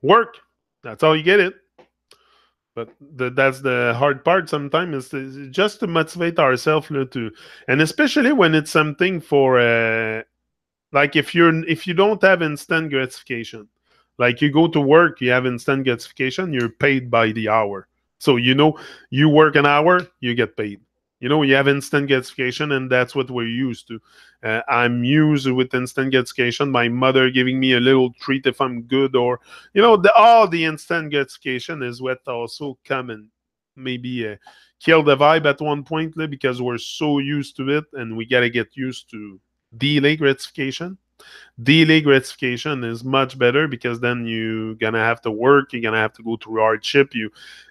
work. That's how you get it. But that's the hard part sometimes is just to motivate ourselves to, and especially when it's something for like if you don't have instant gratification, like you go to work, you have instant gratification, you're paid by the hour. So you work an hour, you get paid. You have instant gratification, and that's what we're used to. I'm used with instant gratification, my mother giving me a little treat if I'm good, or all the instant gratification is what also come and maybe kill the vibe at one point, because we're so used to it, and we got to get used to delay gratification. Delay gratification is much better, because then you're gonna have to work, you're gonna have to go through hardship,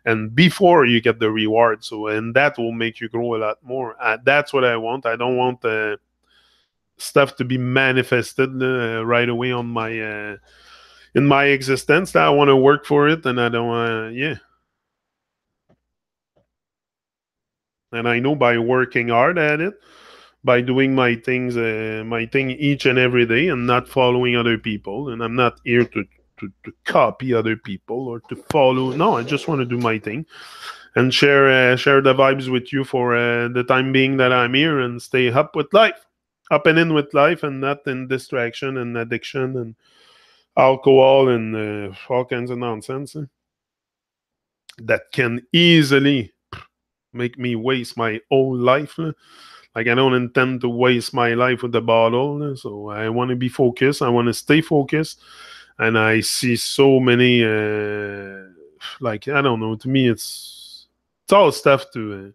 and before you get the reward. So, and that will make you grow a lot more. That's what I want. I don't want stuff to be manifested right away on my in my existence. I want to work for it, and I don't want yeah. And I know by working hard at it, by doing my thing each and every day, and not following other people. And I'm not here to copy other people or to follow. No, I just want to do my thing and share the vibes with you for the time being that I'm here, and stay up with life, up and in with life, and not in distraction and addiction and alcohol and all kinds of nonsense that can easily make me waste my whole life. Like I don't intend to waste my life with the bottle, so I want to be focused. I want to stay focused, and I see so many. Like I don't know. To me, it's all stuff to.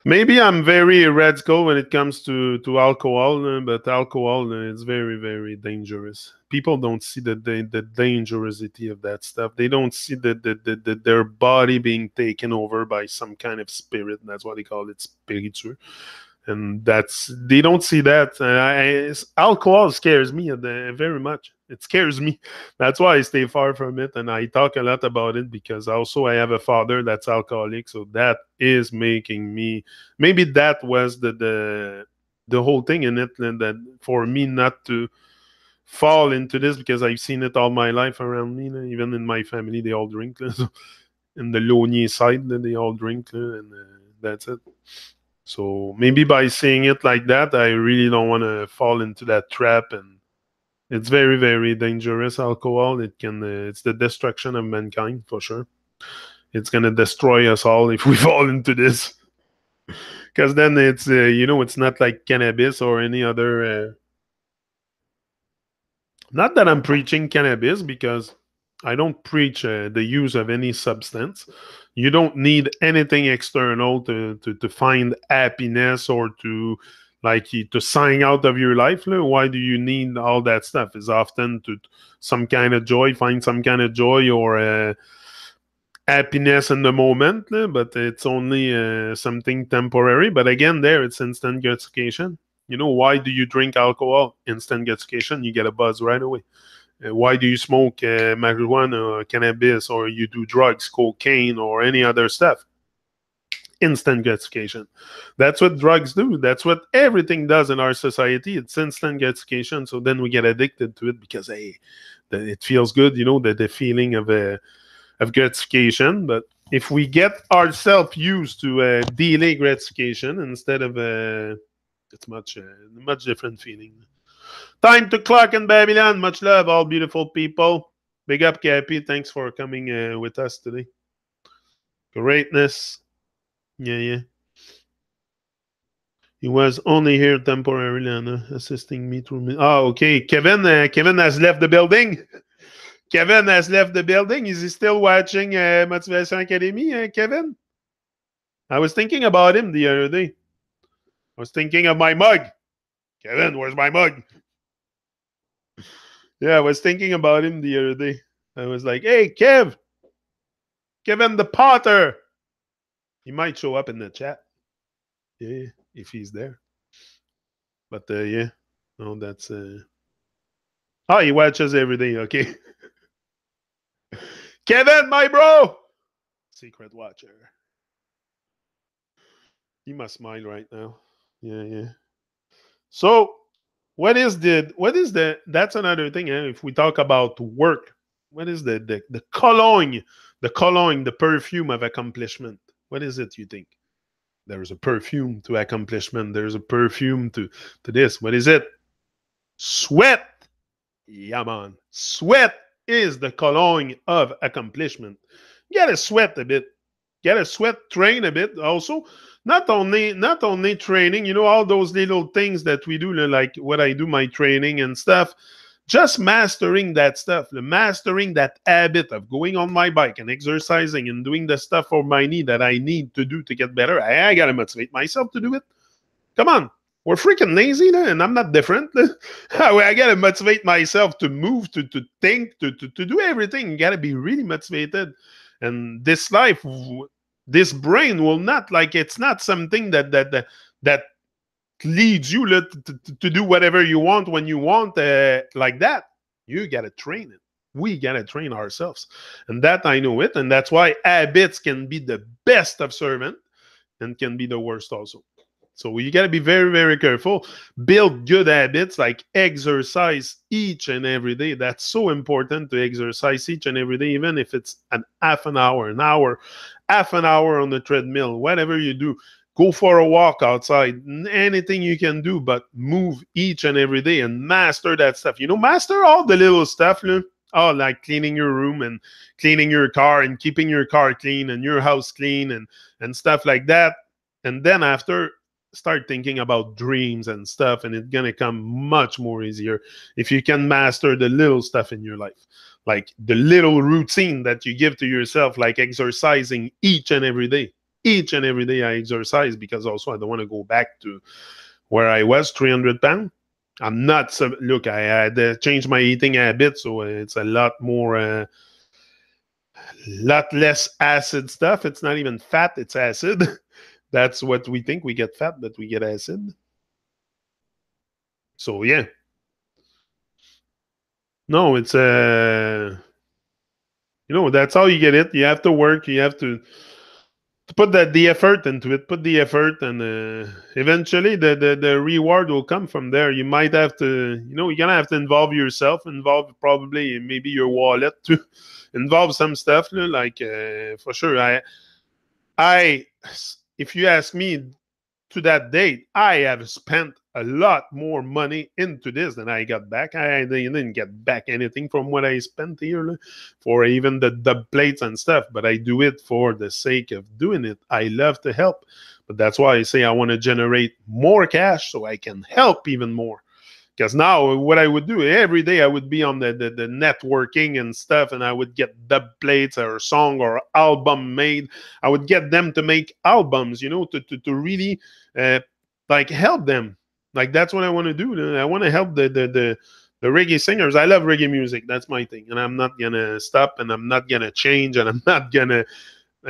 Maybe I'm very radical when it comes to alcohol, but alcohol is very very dangerous. People don't see the dangerosity of that stuff. They don't see their body being taken over by some kind of spirit. That's what they call it, spiritual. And that's they don't see that. Alcohol scares me very much. It scares me. That's why I stay far from it, and I talk a lot about it because also I have a father that's alcoholic, so that is making me. Maybe that was the whole thing in it, and that for me not to fall into this because I've seen it all my life around me. Even in my family, they all drink. So in the Lonier side, they all drink, and that's it. So maybe by saying it like that, I really don't want to fall into that trap, and it's very, very dangerous. Alcohol, it's the destruction of mankind for sure. It's gonna destroy us all if we fall into this, because then it's it's not like cannabis or any other. Not that I'm preaching cannabis because I don't preach the use of any substance. You don't need anything external to find happiness or to to sign out of your life. Why do you need all that stuff? Is often to some kind of joy, find some kind of joy or happiness in the moment, but it's only something temporary. But again, there it's instant gratification. Why do you drink alcohol? Instant gratification. You get a buzz right away. Why do you smoke marijuana or cannabis or you do drugs, cocaine or any other stuff? Instant gratification. That's what drugs do. That's what everything does in our society. It's instant gratification. So then we get addicted to it because hey, it feels good, the feeling of gratification. But if we get ourselves used to delay gratification instead of it's much different feeling. Time to clock in Babylon. Much love, all beautiful people. Big up, Cappy. Thanks for coming with us today. Greatness. Yeah. He was only here temporarily, Anna, assisting me through me. Oh, okay. Kevin has left the building. Kevin has left the building. Is he still watching Motivation Academy, Kevin? I was thinking about him the other day. I was thinking of my mug. Kevin, where's my mug? Yeah, I was thinking about him the other day. I was like, hey, Kevin the Potter. He might show up in the chat. Yeah, if he's there. But yeah, no, that's... Oh, he watches every day. Okay. Kevin, my bro. Secret watcher. He must smile right now. Yeah. So, that's another thing. If we talk about work, what is the cologne, the perfume of accomplishment? What is it you think? There's a perfume to accomplishment. There's a perfume to this. What is it? Sweat. Yeah, man. Sweat is the cologne of accomplishment. You gotta sweat a bit. Gotta sweat, train a bit also. Not only training, all those little things that we do, like what I do, my training and stuff. Just mastering that stuff, mastering that habit of going on my bike and exercising and doing the stuff for my knee that I need to do to get better. I gotta motivate myself to do it. Come on. We're freaking lazy, and I'm not different. I gotta motivate myself to move, to think, to do everything. You gotta be really motivated. And this life, this brain will not, it's not something that leads you to do whatever you want when you want, like that. You gotta train it. We gotta train ourselves, and that I know it, and that's why habits can be the best of servant and can be the worst also. So you got to be very, very careful. Build good habits like exercise each and every day. That's so important to exercise each and every day, even if it's an half an hour, half an hour on the treadmill, whatever you do. Go for a walk outside, anything you can do, but move each and every day and master that stuff. Master all the little stuff. Oh, like cleaning your room and cleaning your car and keeping your car clean and your house clean and stuff like that. And then after, start thinking about dreams and stuff, and it's gonna come much more easier if you can master the little stuff in your life, like the little routine that you give to yourself, like exercising each and every day. Each and every day I exercise because also I don't want to go back to where I was, 300 pounds. I'm not, look, I had changed my eating habit, so it's a lot more, lot less acid stuff. It's not even fat, it's acid. That's what we think. We get fat, but we get acid. So yeah. No, it's that's how you get it. You have to work. You have to put the effort into it. Put the effort, and eventually the reward will come from there. You might have to, you're gonna have to involve yourself, involve probably maybe your wallet to involve some stuff. Like for sure, I, if you ask me, to that date, I have spent a lot more money into this than I got back. I didn't get back anything from what I spent here for even the plates and stuff, but I do it for the sake of doing it. I love to help, but that's why I say I want to generate more cash so I can help even more. Because now what I would do every day, I would be on the networking and stuff, and I would get dub plates or song or album made. I would get them to make albums, to really like help them. Like that's what I want to do. I want to help the reggae singers. I love reggae music. That's my thing, and I'm not gonna stop, and I'm not gonna change, and I'm not gonna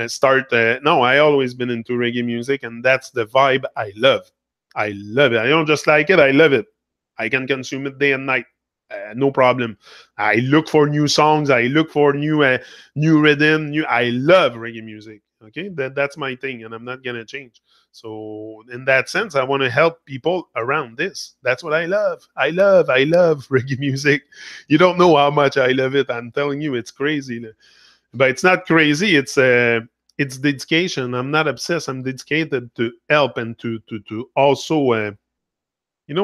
start. No, I always been into reggae music, and that's the vibe I love. I love it. I don't just like it. I love it. I can consume it day and night. No problem. I look for new songs. I look for new rhythm. I love reggae music. Okay, that's my thing, and I'm not gonna change. So in that sense, I want to help people around this. That's what I love. I love reggae music. You don't know how much I love it. I'm telling you, it's crazy. But it's not crazy. It's dedication. I'm not obsessed. I'm dedicated to help and to also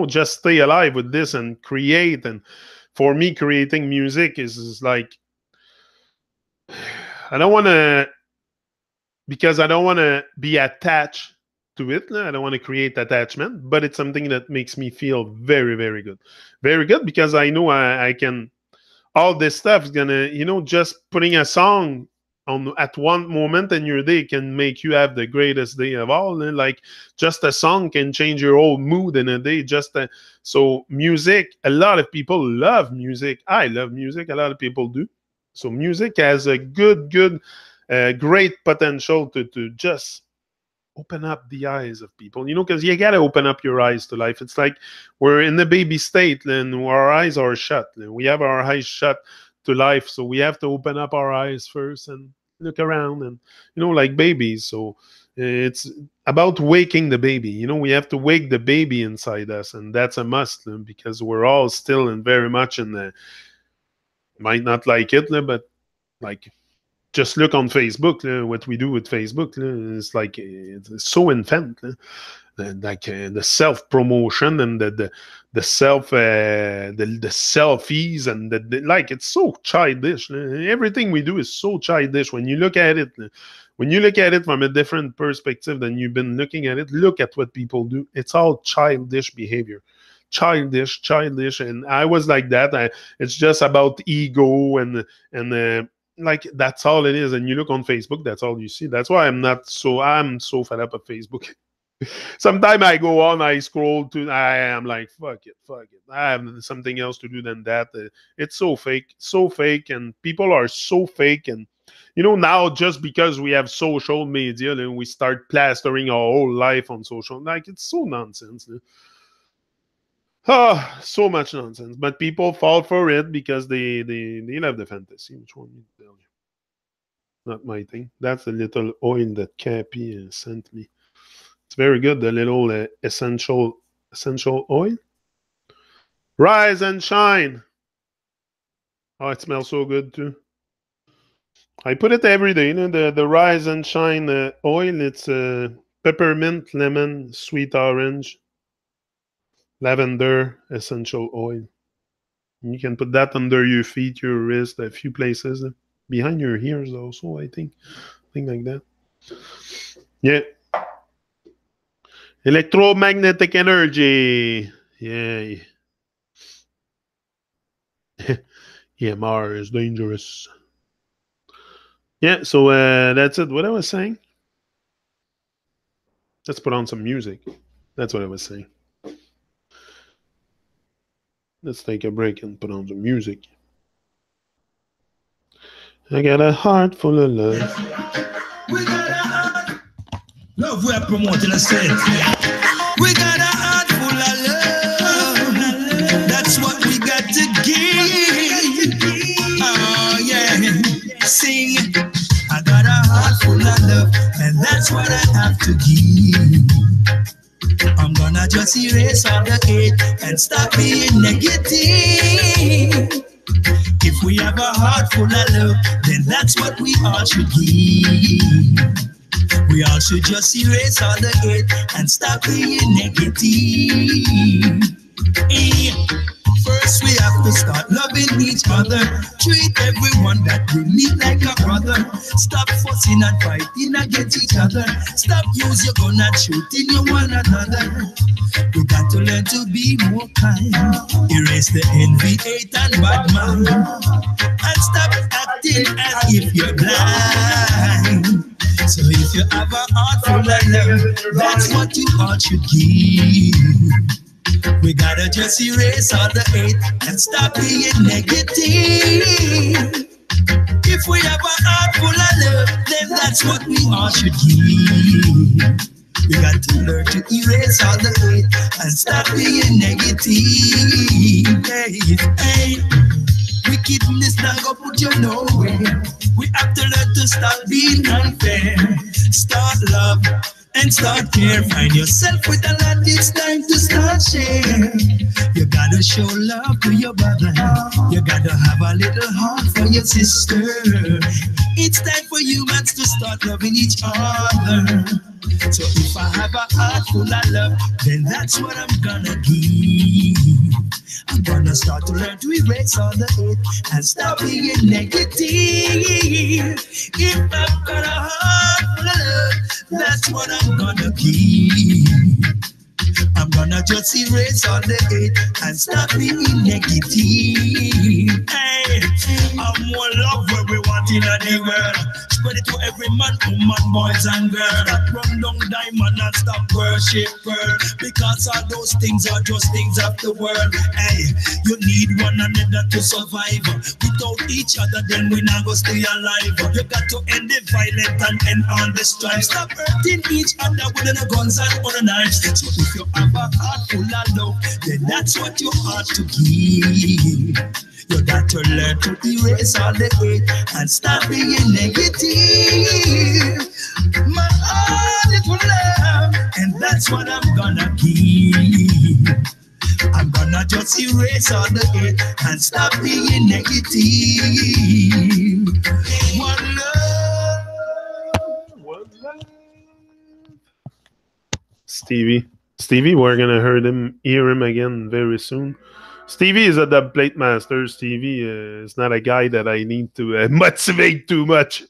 just stay alive with this and create. And for me, creating music is like, I don't want to, because I don't want to be attached to it. I don't want to create attachment, but it's something that makes me feel very, very good. Very good, because I know I can, all this stuff is gonna, just putting a song on at one moment in your day can make you have the greatest day of all. Like just a song can change your whole mood in a day. So music, a lot of people love music. I love music. A lot of people do. So music has a great potential to just open up the eyes of people, because you got to open up your eyes to life. It's like we're in the baby state and our eyes are shut. We have our eyes shut to life, so we have to open up our eyes first and look around, and like babies. So it's about waking the baby. We have to wake the baby inside us, and that's a must, because we're all still and very much in the, might not like it, but like, just look on Facebook. What we do with Facebook is like, it's so infant. Like the self promotion and the self the selfies and like, it's so childish. Everything we do is so childish when you look at it. When you look at it from a different perspective than you've been looking at it, look at what people do. It's all childish behavior. Childish. And I was like that. It's just about ego and like, that's all it is. And you look on Facebook, that's all you see. That's why I'm so fed up of Facebook. Sometimes I go on, I scroll to, I am like, fuck it. I have something else to do than that. It's so fake, and people are so fake. And now, just because we have social media, then we start plastering our whole life on social. Like, it's so nonsense. So much nonsense. But people fall for it because they love the fantasy. Which one you tell you? Not my thing. That's a little oil that Cappy sent me. It's very good. The little essential oil. Rise and shine. Oh, it smells so good too. I put it every day. The Rise and Shine oil. It's peppermint, lemon, sweet orange, lavender, essential oil. You can put that under your feet, your wrist, a few places. Behind your ears also, I think. Thing like that. Yeah. Electromagnetic energy. Yeah. EMR is dangerous. Yeah, so that's it. What I was saying? Let's put on some music. That's what I was saying. Let's take a break and put on some music. I got a heart full of love. Love we are promoting a set. We got a heart full of love. That's what we got to give. Oh yeah, sing. I got a heart full of love, and that's what I have to give. I'm gonna just erase all the hate and stop being negative. If we have a heart full of love, then that's what we all should give. We all should just erase all the hate and stop being negative. Eh. First we have to start loving each other. Treat everyone that we meet like a brother. Stop fussing and fighting against each other. Stop use your gun and shooting you one another. We got to learn to be more kind. Erase the envy, hate and bad mind. And stop acting as if you're blind. So if you have a heart full of love, that's what you all should give. We gotta just erase all the hate and stop being negative. If we have a heart full of love, then that's what we all should give. We got to learn to erase all the hate and stop being negative. Hey, wickedness not gonna put you nowhere. We have to learn to stop being unfair. Start love and start care. Find yourself with a lot, it's time to start share. You gotta show love to your brother. You gotta have a little heart for your sister. It's time for humans to start loving each other. So if I have a heart full of love, then that's what I'm gonna give. I'm gonna start to learn to erase all the hate and stop being negative. If I've got a heart full of love, that's what I'm gonna give. I'm gonna just erase all the hate and stop being negative. Hey, I'm more love where we want in the world. Spread it to every man, woman, boys and girls. That run down diamond and stop worship girl. Because all those things are just things of the world. Hey, you need one another to survive. Without each other, then we not go stay alive. You got to end the violence and end on the strife. Stop hurting each other with the guns and other knives. So if you have a heart full of love, then that's what you ought to give. You got to learn to erase all the hate and stop being negative. My heart is full of love, and that's what I'm gonna give. I'm gonna just erase all the hate and stop being negative. One love. One love. Stevie, we're gonna hear him again very soon. Stevie is a dub plate master. Stevie is not a guy that I need to motivate too much.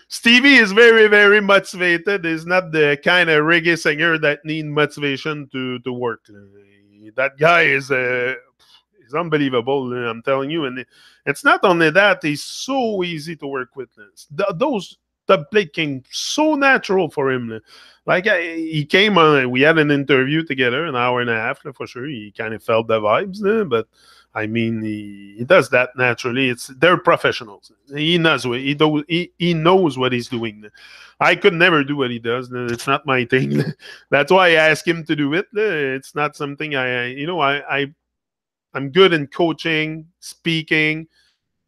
Stevie is very, very motivated. He's not the kind of reggae singer that need motivation to work. That guy is unbelievable, I'm telling you. And it's not only that, he's so easy to work with. Those dub plate came so natural for him. Like he came on, we had an interview together, an hour and a half for sure. He kind of felt the vibes, but I mean, he does that naturally. They're professionals. He knows he knows what he's doing. I could never do what he does. It's not my thing. That's why I ask him to do it. It's not something I'm good in coaching, speaking,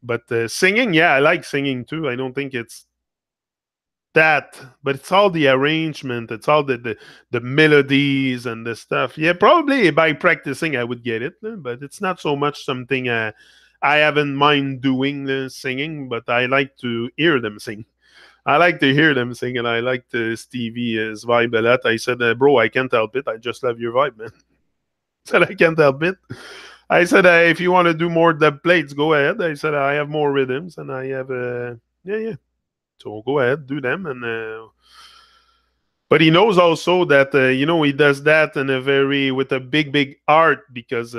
but singing. Yeah, I like singing too. I don't think it's that, but it's all the arrangement, it's all the melodies and the stuff. Yeah, probably by practicing I would get it, but it's not so much something I have in mind doing, singing, but I like to hear them sing. I like to hear them sing, and I like Stevie's vibe a lot. I said, bro, I can't help it. I just love your vibe, man. I said, I can't help it. I said, if you want to do more dub plates, go ahead. I said, I have more rhythms, and I have, yeah. So go ahead, do them, and but he knows also that he does that with a big heart, because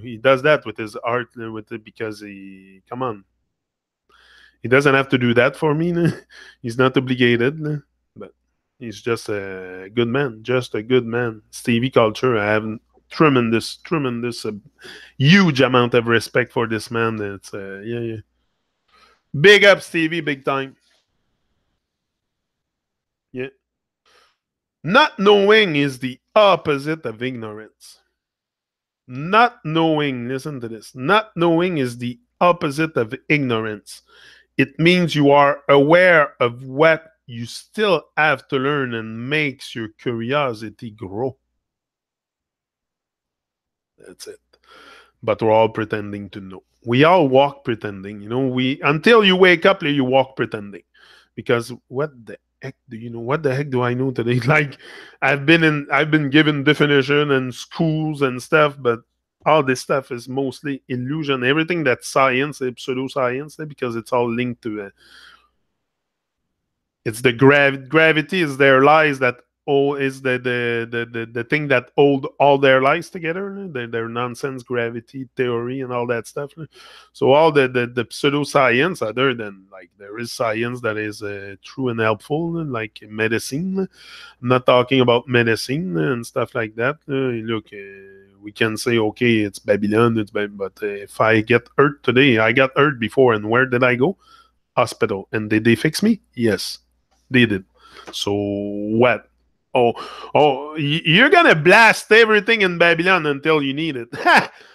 he does that with his art, because come on, he doesn't have to do that for me. He's not obligated, but he's just a good man, Stevie Culture. I have tremendous, huge amount of respect for this man. It's yeah. Big up, Stevie, big time. Yeah. Not knowing is the opposite of ignorance. Not knowing, listen to this. Not knowing is the opposite of ignorance. It means you are aware of what you still have to learn and makes your curiosity grow. That's it. But we're all pretending to know. We all walk pretending, we until you wake up, you walk pretending. Because what the heck do you know? What the heck do I know today? Like I've been given definition and schools and stuff, but all this stuff is mostly illusion. Everything that's science is pseudoscience because it's all linked to it's the gravity is their lies that is the thing that hold all their lies together, their nonsense gravity theory and all that stuff. So all the pseudoscience, other than like there is science that is true and helpful, like medicine. I'm not talking about medicine and stuff like that. Look, we can say okay, it's Babylon, but if I get hurt today, I got hurt before, and where did I go? Hospital. And did they fix me? Yes, they did. So what? Oh, you're gonna blast everything in Babylon until you need it.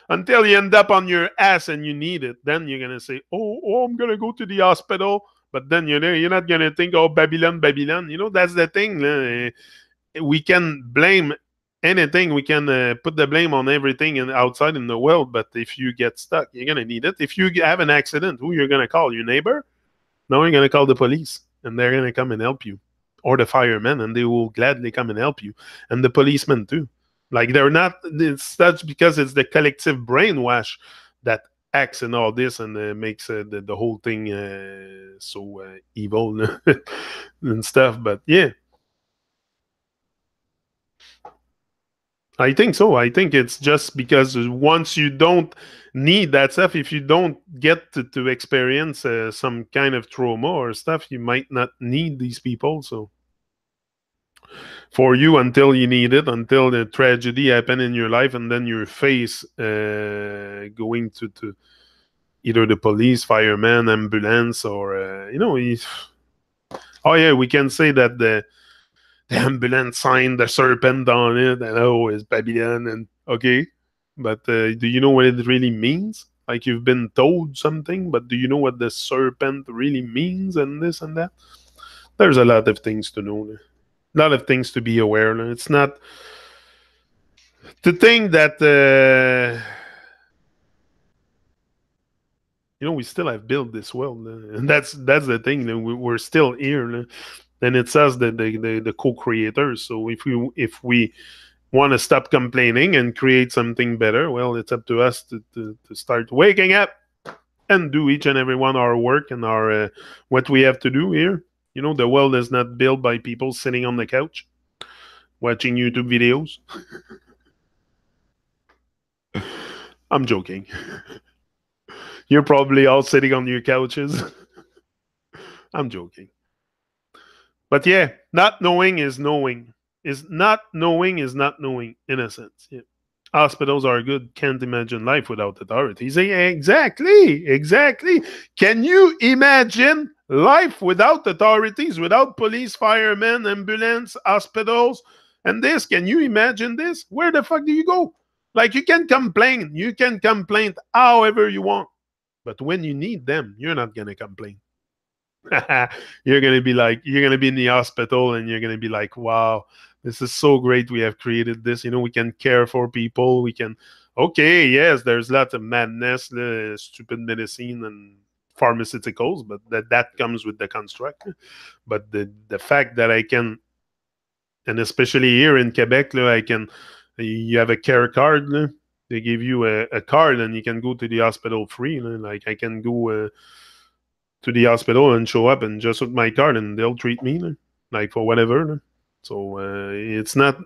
Until you end up on your ass and you need it. Then you're gonna say, I'm gonna go to the hospital. But then you're not gonna think, oh, Babylon, Babylon. That's the thing. We can blame anything. We can put the blame on everything outside in the world. But if you get stuck, you're gonna need it. If you have an accident, who you're gonna call? Your neighbor? No, you're going to call the police, and they're going to come and help you. Or the firemen, and they will gladly come and help you. And the policemen, too. Like, they're not... That's because it's the collective brainwash that acts in all this and makes the whole thing so evil and stuff. But, yeah. I think so. I think it's just because once you don't need that stuff, if you don't get to experience some kind of trauma or stuff, you might not need these people. So for you, until you need it, until the tragedy happened in your life, and then your face going to either the police, fireman, ambulance, or oh yeah, we can say that the ambulance sign, the serpent on it, and it's Babylon, and okay. But do you know what it really means? Like you've been told something, but do you know what the serpent really means and this and that? There's a lot of things to know. A lot of things to be aware of. It's not to think that we still have built this world, and that's the thing. We're still here, and it's us, the co-creators. So if we want to stop complaining and create something better, well, it's up to us to start waking up and do each and every one our work and our what we have to do here. The world is not built by people sitting on the couch watching YouTube videos. I'm joking. You're probably all sitting on your couches. I'm joking. But yeah, not knowing is knowing. Is not knowing in a sense. Yeah. Hospitals are good. Can't imagine life without authorities. Exactly. Can you imagine life without authorities, without police, firemen, ambulance, hospitals, and this? Can you imagine this? Where the fuck do you go? Like you can complain. You can complain however you want. But when you need them, you're not going to complain. You're going to be in the hospital and you're going to be like, wow, this is so great. We have created this. We can care for people. We can, okay, yes, there's lots of madness, stupid medicine and pharmaceuticals, but that comes with the construct. But the fact that I can, and especially here in Quebec, you have a care card. They give you a card and you can go to the hospital free. Like I can go to the hospital and show up and just with my card and they'll treat me like for whatever. So it's not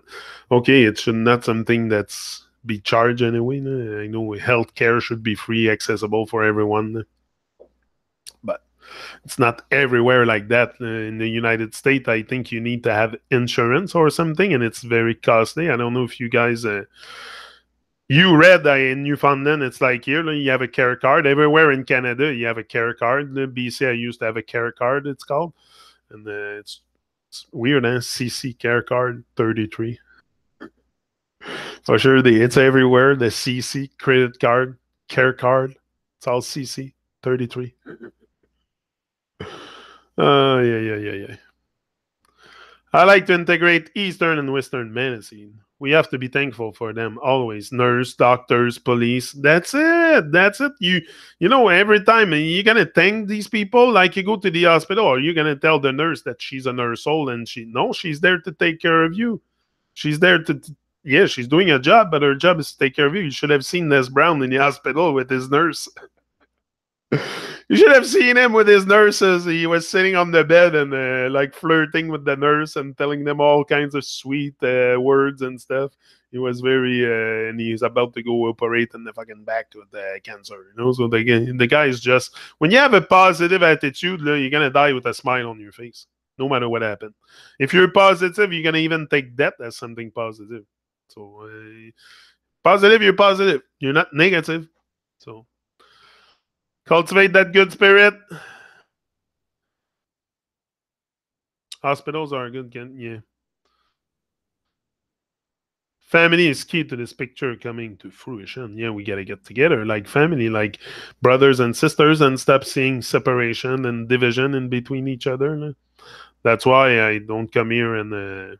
okay. It should not something that's be charged anyway. I know healthcare should be free, accessible for everyone, but it's not everywhere like that. In the United States, I think you need to have insurance or something, and it's very costly. I don't know if you guys. You read in Newfoundland, it's like here, you have a care card. Everywhere in Canada, you have a care card. BC, I used to have a care card, it's called. And it's It's weird, huh? CC care card 33. For sure, it's everywhere. The CC credit card, care card, it's all CC 33. Yeah, yeah, yeah, yeah. I like to integrate Eastern and Western medicine. We have to be thankful for them always. Nurse, doctors, police. That's it. That's it. You know, every time you're gonna thank these people, like you go to the hospital, or you're gonna tell the nurse that she's a nurse soul and she's there to take care of you. She's there to yeah, she's doing a job, but her job is to take care of you. You should have seen Les Brown in the hospital with his nurse. You should have seen him with his nurses. He was sitting on the bed and like flirting with the nurse and telling them all kinds of sweet words and stuff. He was very, and he's about to go operate in the fucking back with cancer. You know, so the guy is just when you have a positive attitude, you're gonna die with a smile on your face, no matter what happened. If you're positive, you're gonna even take that as something positive. So positive, you're positive. You're not negative. So. Cultivate that good spirit. Hospitals are good. Yeah. Family is key to this picture coming to fruition. Yeah, we got to get together like family, like brothers and sisters, and stop seeing separation and division in between each other. That's why I don't come here and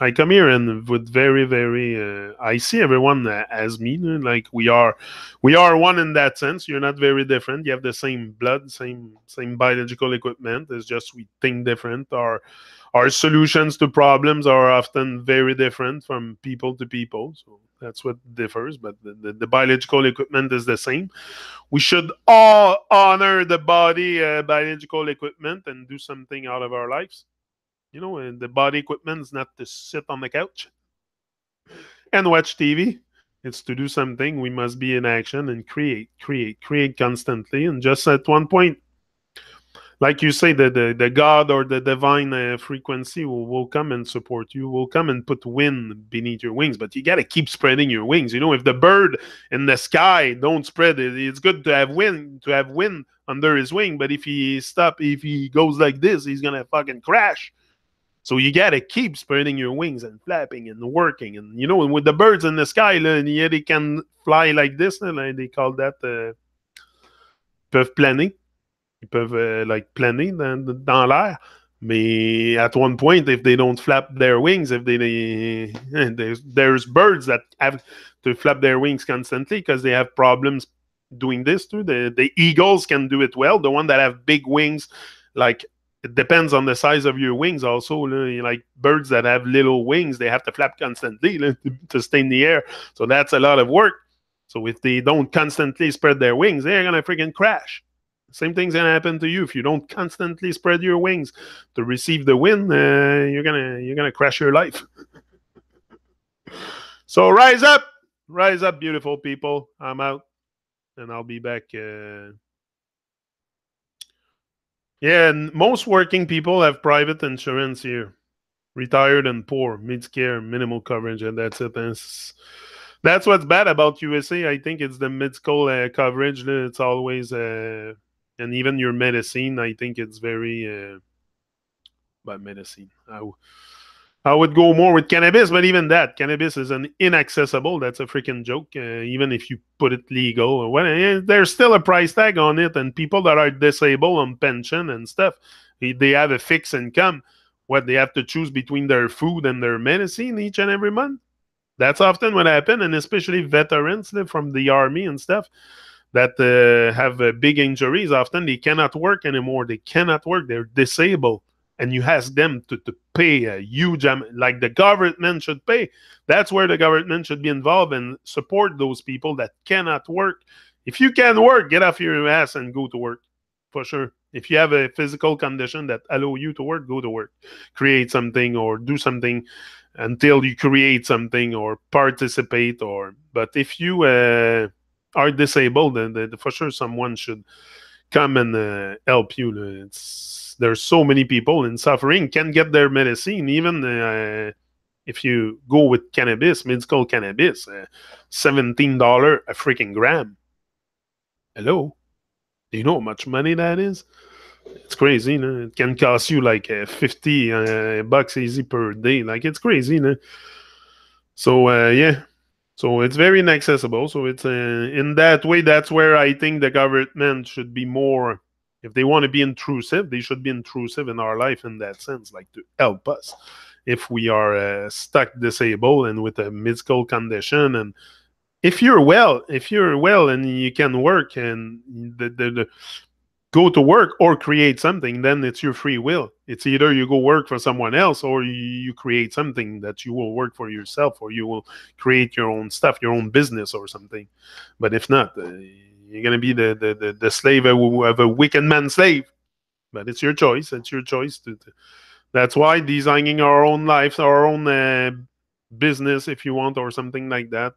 I come here and with very, very. I see everyone as me. Like we are one in that sense. You're not very different. You have the same blood, same biological equipment. It's just we think different. Our solutions to problems are often very different from people to people. So that's what differs. But the biological equipment is the same. We should all honor the body biological equipment and do something out of our lives. You know, and the body equipment is not to sit on the couch and watch TV. It's to do something. We must be in action and create constantly. And just at one point, like you say, the God or the divine frequency will come and support you, will come and put wind beneath your wings. But you got to keep spreading your wings. You know, if the bird in the sky don't spread it, it's good to have wind under his wing. But if he goes like this, he's going to fucking crash. So you gotta keep spreading your wings and flapping and working, and you know, with the birds in the sky, yeah, they can fly like this. They call that peuvent planer. Ils peuvent like planer dans l'air. Mais at one point, if they don't flap their wings, if there's birds that have to flap their wings constantly because they have problems doing this too. The eagles can do it well. The one that have big wings, like. It depends on the size of your wings also. Like birds that have little wings, they have to flap constantly to stay in the air. So that's a lot of work. So if they don't constantly spread their wings, they're going to freaking crash. Same thing's going to happen to you. If you don't constantly spread your wings to receive the wind, you're gonna crash your life. So rise up, beautiful people. I'm out, and I'll be back. Yeah, and most working people have private insurance here. Retired and poor, mid-care, minimal coverage, and that's it. That's what's bad about USA. I think it's the medical coverage. It's always, and even your medicine, I think it's very, bad medicine. I would go more with cannabis, but even that, cannabis is an inaccessible. That's a freaking joke. Even if you put it legal, there's still a price tag on it. And people that are disabled on pension and stuff, they have a fixed income. What, they have to choose between their food and their medicine each and every month? That's often what happens, and especially veterans from the army and stuff that have big injuries. Often they cannot work anymore. They cannot work. They're disabled. And you ask them to pay a huge amount, like the government should pay. That's where the government should be involved and support those people that cannot work. If you can work, get off your ass and go to work, for sure. If you have a physical condition that allow you to work, go to work. Create something or do something until you create something or participate. But if you are disabled, then for sure someone should come and help you. There's so many people in suffering can get their medicine, even if you go with cannabis, medical cannabis, $17 a freaking gram. Hello? Do you know how much money that is? It's crazy, no? It can cost you like 50 bucks easy per day. Like, it's crazy, no? So, yeah. So it's very inaccessible. So it's in that way, that's where I think the government should be more. If they want to be intrusive, they should be intrusive in our life in that sense, like to help us if we are stuck disabled and with a medical condition. And if you're well and you can work and the go to work or create something, then it's your free will. It's either you go work for someone else or you create something that you will work for yourself or you will create your own stuff, your own business or something. But if not, you're going to be the slave of a wicked man slave. But it's your choice. It's your choice to that's why designing our own lives, our own business, if you want, or something like that.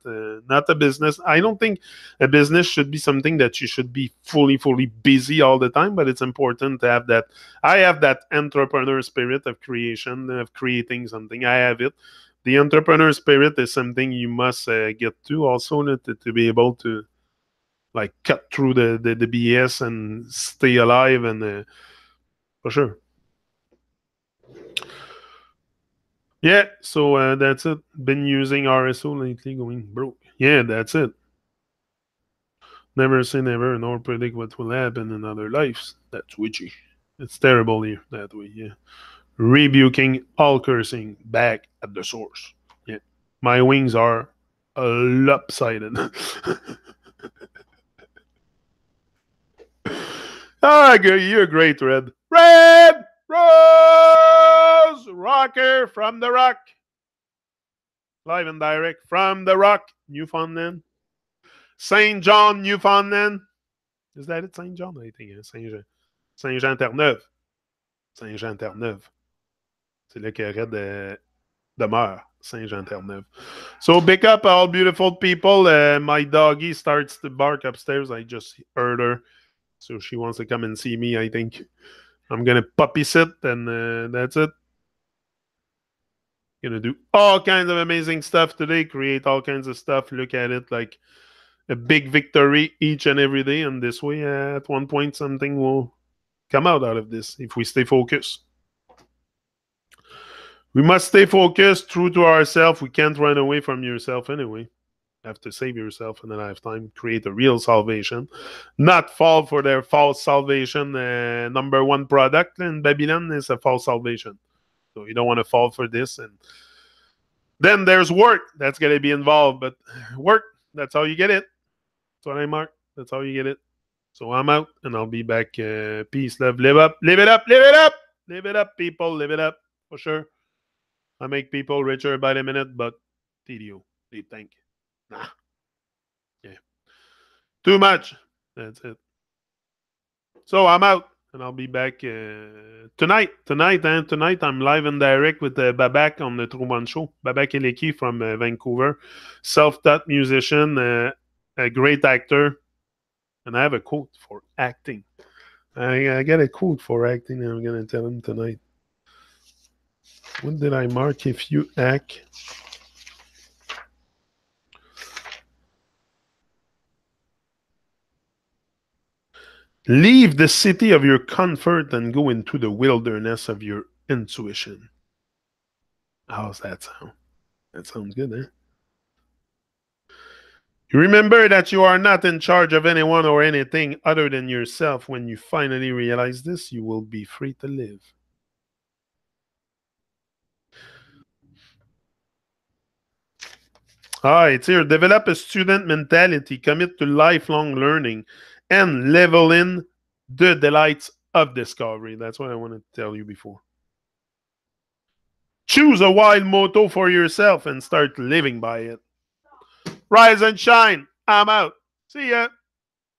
Not a business. I don't think a business should be something that you should be fully busy all the time, but it's important to have that. I have that entrepreneur spirit of creation, of creating something. I have it. The entrepreneur spirit is something you must get to also to be able to like cut through the BS and stay alive and for sure. Yeah, so that's it. Been using RSO lately, going broke. Yeah, that's it. Never say never, nor predict what will happen in other lives. That's witchy. It's terrible here that way. Yeah, rebuking all cursing back at the source. Yeah, my wings are lopsided. Ah, you're great, Red. Red Rose Rocker from the Rock. Live and direct from the Rock, Newfoundland. Saint John, Newfoundland. Is that it, Saint John? I think Saint-Jean. Saint-Jean-Terre-Neuve. Saint-Jean-Terre-Neuve. C'est là que Red demeure. Saint-Jean-Terre-Neuve. So big up all beautiful people. My doggy starts to bark upstairs. I just heard her. So she wants to come and see me, I think. I'm going to puppy sit and that's it. Gonna do all kinds of amazing stuff today, create all kinds of stuff, look at it like a big victory each and every day. And this way, at one point, something will come out of this if we stay focused. We must stay focused, true to ourselves. We can't run away from yourself anyway. You have to save yourself in a lifetime, create a real salvation, not fall for their false salvation. Number one product in Babylon is a false salvation. So you don't want to fall for this. And then there's work that's going to be involved. But work, that's how you get it. That's what I mark. That's how you get it. So I'm out and I'll be back. Peace, love, live up, live it up, live it up, live it up, people, live it up for sure. I make people richer by the minute, but TDO, they think. Nah. Yeah. Too much. That's it. So I'm out. And I'll be back tonight. Tonight, I'm live and direct with Babak on the Truman Show. Babak Eleki from Vancouver. Self-taught musician, a great actor. And I have a quote for acting. I got a quote for acting and I'm going to tell him tonight. What did I mark? If you act... Leave the city of your comfort and go into the wilderness of your intuition. How's that sound? That sounds good, eh? You remember that you are not in charge of anyone or anything other than yourself. When you finally realize this, you will be free to live. It's here. Develop a student mentality, commit to lifelong learning, and level in the delights of discovery. That's what I wanted to tell you before. Choose a wild motto for yourself and start living by it. Rise and shine. I'm out. See ya.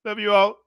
Love you all.